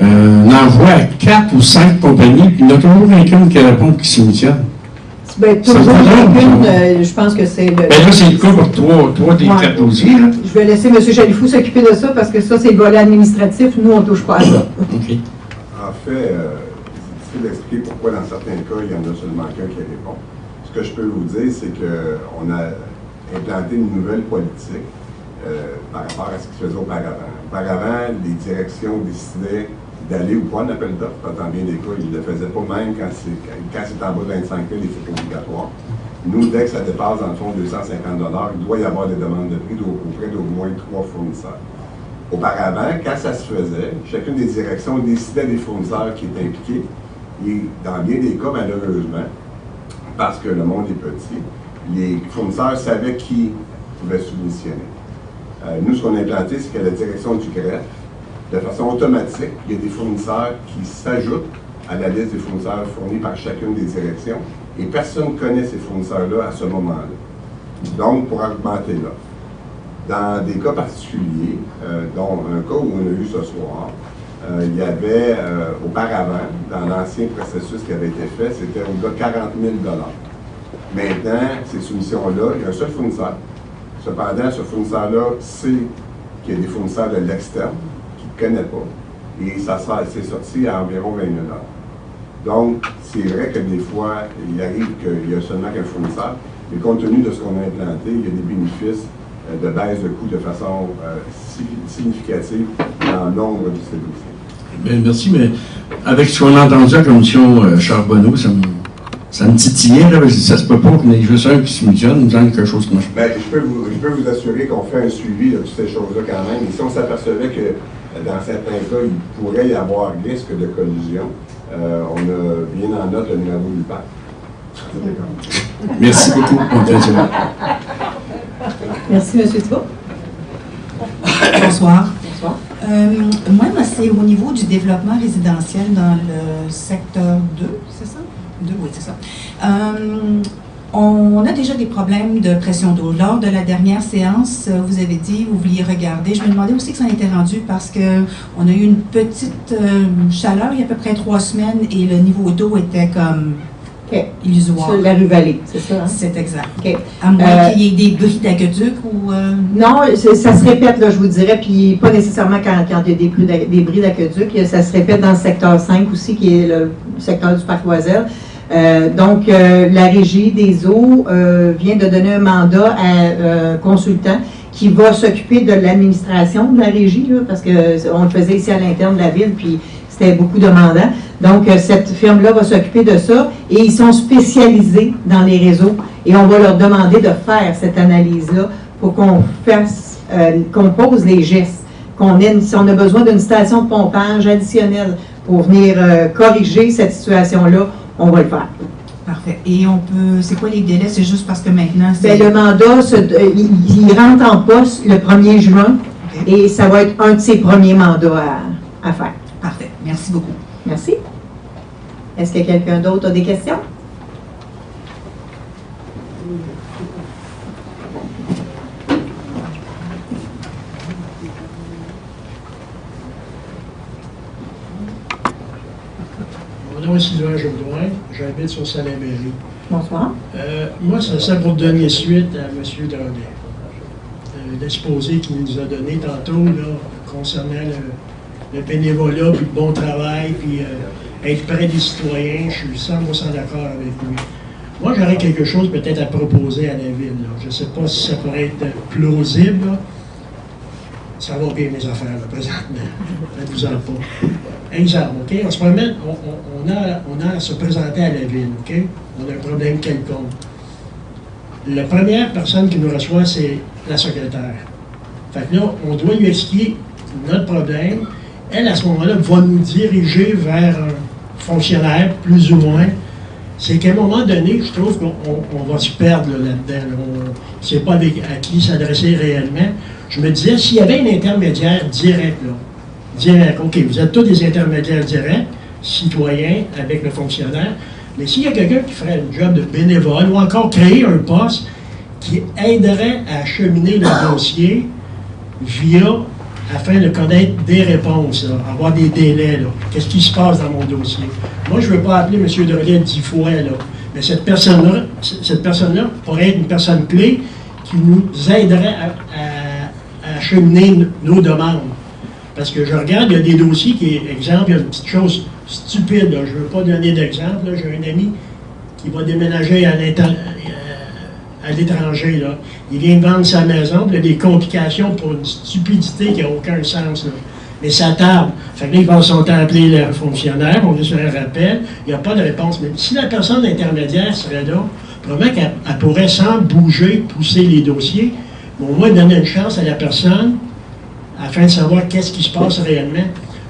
un envoi à 4 ou 5 compagnies, puis il y en a toujours quelqu'un qui répond qui soumissionne. Ben, toujours Ça me fait chacune, je pense que c'est le... Ben là, c'est le cas pour 3 des 4 dossiers. Là. Je vais laisser M. Jalifou s'occuper de ça parce que ça, c'est le volet administratif. Nous, on ne touche pas à ça. OK. En fait, c'est difficile d'expliquer pourquoi dans certains cas, il y en a seulement qu'un qui répond. Ce que je peux vous dire, c'est qu'on a implanté une nouvelle politique par rapport à ce qui se faisait auparavant. Auparavant, les directions décidaient d'aller ou pas en appel d'offres. Dans bien des cas, ils ne le faisaient pas même quand c'est en bas de 25 000 et c'est obligatoire. Nous, dès que ça dépasse, dans le fond, 250 $, il doit y avoir des demandes de prix auprès d'au moins 3 fournisseurs. Auparavant, quand ça se faisait, chacune des directions décidait des fournisseurs qui étaient impliqués. Et dans bien des cas, malheureusement, parce que le monde est petit, les fournisseurs savaient qui pouvait soumissionner. Nous, ce qu'on a implanté, c'est que la direction du greffe, de façon automatique, il y a des fournisseurs qui s'ajoutent à la liste des fournisseurs fournis par chacune des directions et personne ne connaît ces fournisseurs-là à ce moment-là. Donc, pour augmenter l'offre. Dans des cas particuliers, dont un cas où on a eu ce soir, il y avait auparavant, dans l'ancien processus qui avait été fait, c'était au-delà de 40 000 $. Maintenant, ces soumissions-là, il y a un seul fournisseur. Cependant, ce fournisseur-là sait qu'il y a des fournisseurs de l'externe qu'il ne connaît pas. Et ça c'est sorti à environ 20 000 $. Donc, c'est vrai que des fois, il arrive qu'il y a seulement qu'un fournisseur, mais compte tenu de ce qu'on a implanté, il y a des bénéfices de baisse de coûts de façon significative dans le nombre de ces dossiers. Bien, merci, mais avec ce qu'on a entendu à la commission Charbonneau, ça me titillait, là, parce que ça se peut pas qu'il y ait juste un qui se missionne, il me semble quelque chose qui marche pas. Bien, je peux vous assurer qu'on fait un suivi de toutes ces choses-là quand même. Et si on s'apercevait que dans certains cas, il pourrait y avoir risque de collision, on a bien en note le numéro du parc. Merci beaucoup. Merci, M. Thibault. Bonsoir. Bonsoir. Moi, c'est au niveau du développement résidentiel dans le secteur 2, c'est ça? 2, oui, c'est ça. On a déjà des problèmes de pression d'eau. Lors de la dernière séance, vous avez dit, vous vouliez regarder. Je me demandais aussi que ça en était rendu parce qu'on a eu une petite chaleur il y a à peu près 3 semaines et le niveau d'eau était comme illusoire. Sur la rue Vallée, c'est ça? Hein? C'est exact. Okay. À moins qu'il y ait des bris d'aqueduc ou... Non, ça se répète, là, je vous dirais, puis pas nécessairement quand il y a des bris d'aqueduc. Ça se répète dans le secteur 5 aussi, qui est le secteur du parc Loisel. Donc, la Régie des eaux vient de donner un mandat à un consultant qui va s'occuper de l'administration de la Régie, là, parce qu'on le faisait ici à l'interne de la ville, puis c'était beaucoup demandant. Donc, cette firme-là va s'occuper de ça et ils sont spécialisés dans les réseaux et on va leur demander de faire cette analyse-là pour qu'on fasse, qu'on pose les gestes, si on a besoin d'une station de pompage additionnelle pour venir corriger cette situation-là, on va le faire. Parfait. Et c'est quoi les délais? C'est juste parce que maintenant, Bien, le mandat, il rentre en poste le 1er juin et ça va être un de ses premiers mandats à faire. Parfait. Merci beaucoup. Merci. Est-ce que quelqu'un d'autre a des questions? Mon nom est Sylvain Jourdouin, j'habite sur Salaberry. Bonsoir. Moi, c'est ça pour donner suite à M. Drolet. L'exposé qu'il nous a donné tantôt là, concernant le bénévolat, puis le bon travail, puis être près des citoyens, je suis 100% d'accord avec lui. Moi, j'aurais quelque chose peut-être à proposer à la ville. Là. Je ne sais pas si ça pourrait être plausible. Là. Ça va bien mes affaires, là, présentement. Faites-vous-en pas. Exemple, OK? On se promène, on a à se présenter à la ville, OK? On a un problème quelconque. La première personne qui nous reçoit, c'est la secrétaire. Fait que là, on doit lui expliquer notre problème. Elle, à ce moment-là, va nous diriger vers un fonctionnaire, plus ou moins. C'est qu'à un moment donné, je trouve qu'on va se perdre là-dedans. Là. On ne sait pas à qui s'adresser réellement. Je me disais, s'il y avait un intermédiaire direct, là, direct, OK, vous êtes tous des intermédiaires directs, citoyens, avec le fonctionnaire, mais s'il y a quelqu'un qui ferait un job de bénévole ou encore créer un poste qui aiderait à acheminer le dossier afin de connaître des réponses, là, avoir des délais, qu'est-ce qui se passe dans mon dossier. Moi, je ne veux pas appeler M. Drolet 10 fois, là, mais cette personne-là pourrait être une personne clé qui nous aiderait à acheminer nos demandes. Parce que je regarde, il y a des dossiers qui, exemple, il y a une petite chose stupide, là, je ne veux pas donner d'exemple, là, j'ai un ami qui va déménager à l'étranger, là. Il vient de vendre sa maison, puis il y a des complications pour une stupidité qui n'a aucun sens, là. Mais ça tarde. Fait que là, ils vont son temps appeler le fonctionnaire, on veut se un rappel, il n'y a pas de réponse. Mais si la personne intermédiaire serait là, probablement qu'elle pourrait, sans bouger, pousser les dossiers, mais au moins donner une chance à la personne afin de savoir qu'est-ce qui se passe réellement.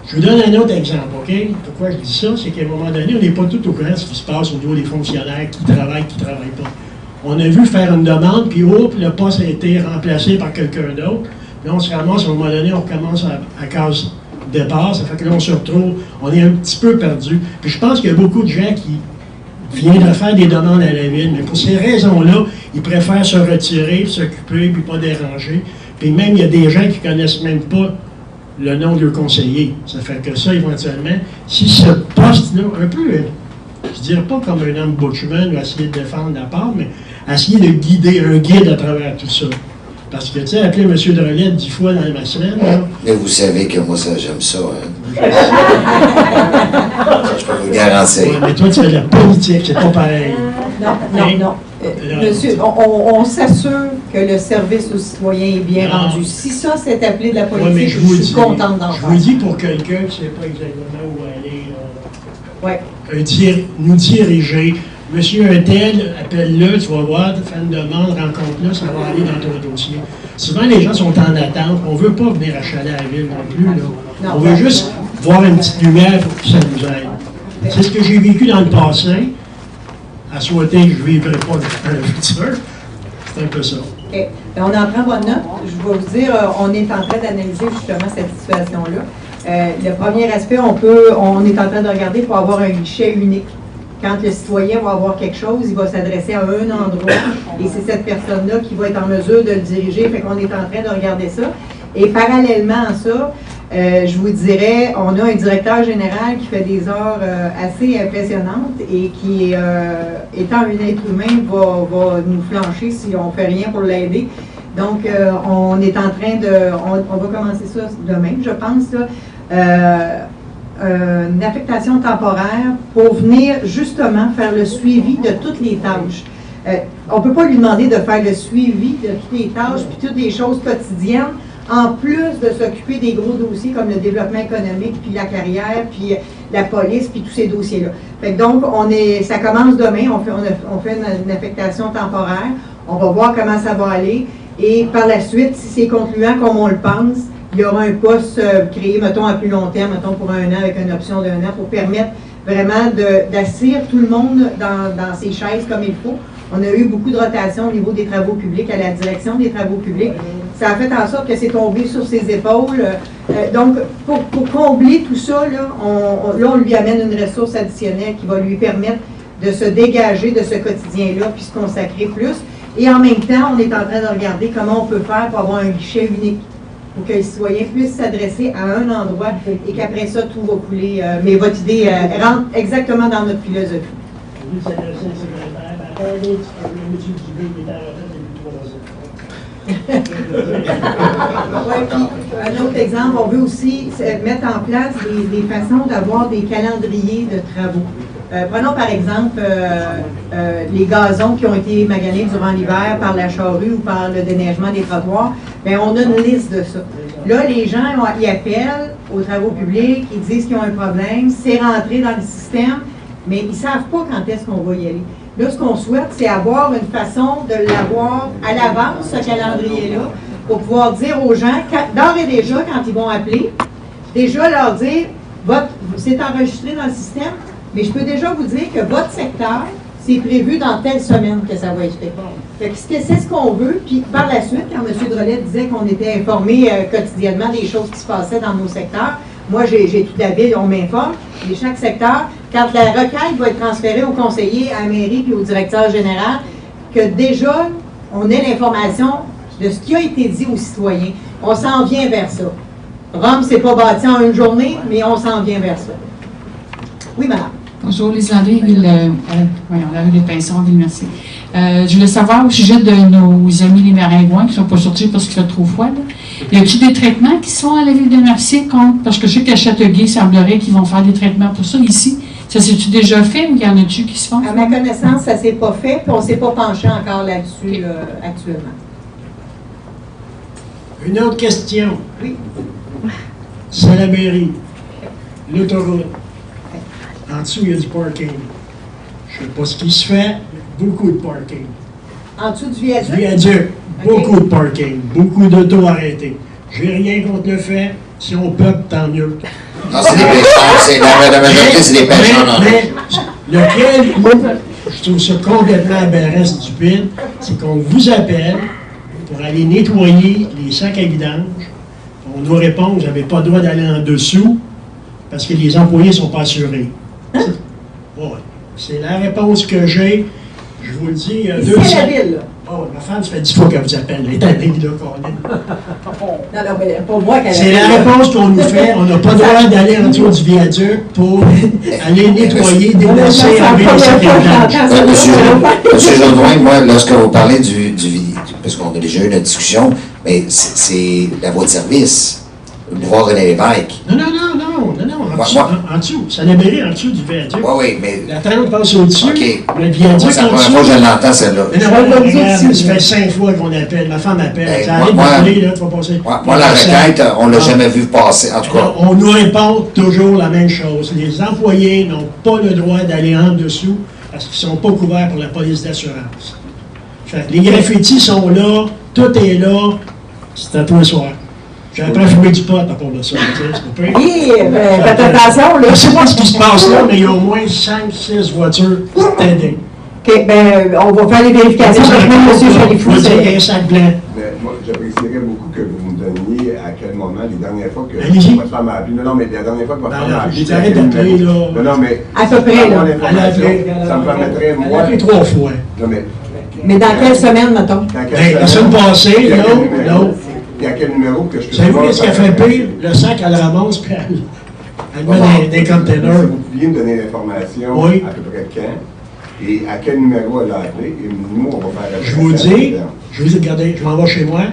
Je vous donne un autre exemple, OK? Pourquoi je dis ça? C'est qu'à un moment donné, on n'est pas tout au courant de ce qui se passe au niveau des fonctionnaires, qui travaillent pas. On a vu faire une demande, puis le poste a été remplacé par quelqu'un d'autre. Là, on se ramasse, à un moment donné, on recommence à case départ. Ça fait que là, on se retrouve, on est un petit peu perdu. Puis je pense qu'il y a beaucoup de gens qui viennent de faire des demandes à la ville, mais pour ces raisons-là, ils préfèrent se retirer, s'occuper, puis pas déranger. Puis même, il y a des gens qui ne connaissent même pas le nom de leur conseiller. Ça fait que ça, éventuellement, si ce poste-là, un peu, je ne dirais pas comme un ombudsman ou essayer de défendre la part, mais essayer de guider un guide à travers tout ça. Parce que, tu sais, appeler M. Drolet 10 fois dans ma semaine, là. Mais vous savez que moi, ça, j'aime ça, hein. Ça, je peux vous garantir. Ouais, mais toi, tu fais de la politique, c'est pas pareil. Non. Monsieur, on s'assure que le service aux citoyens est bien rendu. Si ça, c'est appelé de la politique, je suis contente d'en faire. Je vous dis pour quelqu'un qui ne sait pas exactement où aller, nous diriger. Monsieur Untel, appelle-le, tu vas voir, fais une demande, rencontre-le, ça va aller dans ton dossier. Souvent, les gens sont en attente. On ne veut pas venir achaler à la ville non plus. Là. Non, on veut juste voir une petite lumière pour que ça nous aide. C'est ce que j'ai vécu dans le passé. À souhaiter que je ne vivrai pas dans le futur. C'est un peu ça. Okay. On en prend bonne note. Je vais vous dire, on est en train d'analyser justement cette situation-là. Le premier aspect, on est en train de regarder pour avoir un guichet unique. Quand le citoyen va avoir quelque chose, il va s'adresser à un endroit et c'est cette personne-là qui va être en mesure de le diriger. Fait qu'on est en train de regarder ça. Et parallèlement à ça, je vous dirais, on a un directeur général qui fait des heures assez impressionnantes et qui, étant un être humain, va nous flancher si on ne fait rien pour l'aider. Donc, on est en train de... On va commencer ça demain, je pense, là. Une affectation temporaire pour venir justement faire le suivi de toutes les tâches. On ne peut pas lui demander de faire le suivi de toutes les tâches puis toutes les choses quotidiennes, en plus de s'occuper des gros dossiers comme le développement économique, puis la carrière, puis la police, puis tous ces dossiers-là. Fait que donc, ça commence demain, on fait une affectation temporaire, on va voir comment ça va aller, Et par la suite, si c'est concluant comme on le pense, il y aura un poste créé, mettons, à plus long terme, mettons pour 1 an, avec une option d'1 an, pour permettre vraiment d'assurer tout le monde dans ses chaises comme il faut. On a eu beaucoup de rotation au niveau des travaux publics, à la direction des travaux publics. Ça a fait en sorte que c'est tombé sur ses épaules. Donc, pour combler tout ça, là, on lui amène une ressource additionnelle qui va lui permettre de se dégager de ce quotidien-là, puis se consacrer plus. Et en même temps, on est en train de regarder comment on peut faire pour avoir un guichet unique, pour que les citoyens puissent s'adresser à un endroit et qu'après ça, tout va couler. Mais votre idée rentre exactement dans notre philosophie. Ouais, puis, un autre exemple, on veut aussi mettre en place des façons d'avoir des calendriers de travaux. Prenons par exemple les gazons qui ont été maganés durant l'hiver par la charrue ou par le déneigement des trottoirs. Bien, on a une liste de ça. Là, les gens ils appellent aux travaux publics, ils disent qu'ils ont un problème, c'est rentré dans le système, mais ils ne savent pas quand est-ce qu'on va y aller. Là, ce qu'on souhaite, c'est avoir une façon de l'avoir à l'avance, ce calendrier-là, pour pouvoir dire aux gens, d'ores et déjà, quand ils vont appeler, déjà leur dire, c'est enregistré dans le système, mais je peux déjà vous dire que votre secteur, c'est prévu dans telle semaine que ça va être fait. Fait que c'est ce qu'on veut, puis par la suite, quand M. Drolet disait qu'on était informé quotidiennement des choses qui se passaient dans nos secteurs, moi, j'ai tout d'habitude, on m'informe, mais chaque secteur, quand la requête va être transférée au conseiller, à la mairie puis au directeur général, que déjà, on ait l'information de ce qui a été dit aux citoyens. On s'en vient vers ça. Rome, c'est pas bâti en une journée, mais on s'en vient vers ça. Oui, madame. Bonjour, Lise Landry, la rue des Pinsons, Ville-Mercier. Je voulais savoir au sujet de nos amis les Maringouins qui ne sont pas sortis parce qu'il fait trop froid. Y a-t-il des traitements qui se font à la Ville de Mercier contre? Parce que je sais qu'à Châteauguay, il semblerait qu'ils vont faire des traitements pour ça. Ici, ça s'est-tu déjà fait ou y en a-tu qui se font? À ma connaissance, ça ne s'est pas fait, puis on ne s'est pas penché encore là-dessus actuellement. Une autre question. Oui. C'est la mairie. L'autoroute. En dessous, il y a du parking. Je ne sais pas ce qui se fait. Beaucoup de parking. En dessous du viaduc? Viaduc. Beaucoup de parking. Beaucoup d'autos arrêtés. J'ai rien contre le fait. Si on peuple, tant mieux. Non, c'est des pêcheurs. La majorité, c'est des pêcheurs. Mais lequel, moi, je trouve ça complètement aberrant, stupide, c'est qu'on vous appelle pour aller nettoyer les sacs à vidange. On doit répondre, vous n'avez pas le droit d'aller en dessous parce que les employés ne sont pas assurés. Ouais. C'est la réponse que j'ai. Je vous le dis, il y a 2 c'est la ville, là. Oh, ma femme, ça fait 10 fois qu'elle vous appelle. Elle est allée, là, qu'on est. Non, mais pour moi, c'est la réponse qu'on nous fait. On n'a pas le droit d'aller en dessous du viaduc pour aller nettoyer, déplacer, enlever les sacs à vidange. Monsieur Jodoin, moi, lorsque vous parlez parce qu'on a déjà eu la discussion, mais c'est la voie de service. Boulevard René Lévesque. Non. En dessous. Ça l'ébérit en dessous du viaduc. Oui, mais. La tente passe au-dessus. OK. Le viaduc C'est la en première dessous. fois que je l'entends, celle-là. Mais non, regarde, ça fait 5 fois qu'on appelle. Ma femme appelle. Ça arrive d'appeler, là, tu vas passer. Moi, la requête, on ne l'a jamais vu passer. En tout cas. On nous répond toujours la même chose. Les employés n'ont pas le droit d'aller en dessous parce qu'ils ne sont pas couverts par la police d'assurance. Les graffitis sont là, tout est là. C'est à toi le soir. J'ai appris à fumer du pot à part de ça. Oui, faites attention, là. Je ne sais pas ce qui se passe là, mais il y a au moins 5-6 voitures pour t'aider. OK, ben, on va faire les vérifications avec M. Chalifou. Un sac blanc. Mais moi, j'apprécierais beaucoup que vous me donniez à quel moment, les dernières fois que Allez-y. votre femme m'a appelé. Non, mais la dernière fois que votre femme m'a appelé. J'ai arrêté d'appeler, là. Non, mais. À peu près, là. Elle a appelé. Ça me permettrait, moi. Elle a appelé 3 fois. Non, mais dans quelle semaine, mettons? La semaine passée, là. Il y a quel numéro que je peux savez-vous qu'est-ce qu'elle fait pire? Le sac, elle ramasse, puis elle met des containers. Vous pouviez me donner l'information à peu près quand et à quel numéro elle a appelé. Et nous, on va faire la Je vous dis, regardez, je m'en vais chez moi,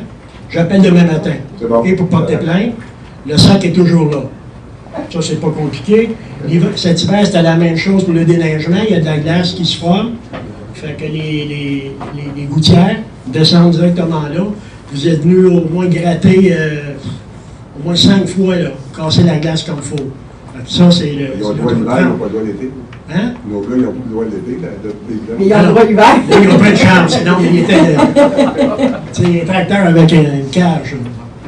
j'appelle demain matin. C'est bon. Et pour porter plainte, le sac est toujours là. Ça, c'est pas compliqué. Cet hiver, c'était la même chose pour le déneigement. Il y a de la glace qui se forme. Fait que les gouttières descendent directement là. Vous êtes venu au moins gratter au moins 5 fois, là, casser la glace comme il faut. Ça, c'est le. Ils ont le droit l'hiver, ils n'ont pas le droit l'été. Hein? Nos gars, ils n'ont plus le droit l'été. Mais ils ont le droit l'hiver. Là, ils n'ont pas de chance, sinon il était. Tu sais, un tracteur avec une cage.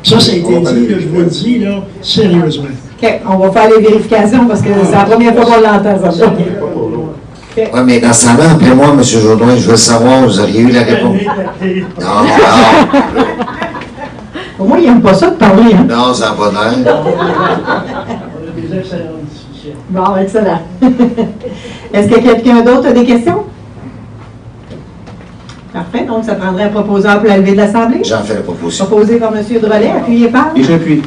Ça a été dit, là, je vous le dis, là, sérieusement. OK, on va faire les vérifications parce que c'est la première fois qu'on l'entend, ça. Oui, mais dans ce temps-là, appelez-moi, M. Jourdain, je veux savoir, vous auriez eu la réponse. Non, non. Au moins, ils n'aiment pas ça de parler, hein? Non, ça n'a pas l'air. On a des excellentes discussions. Bon, excellent. Est-ce que quelqu'un d'autre a des questions? Parfait, donc ça prendrait un proposeur pour la levée de l'Assemblée. J'en fais la proposition. Proposé par M. Drolet, appuyé par? Et j'appuie.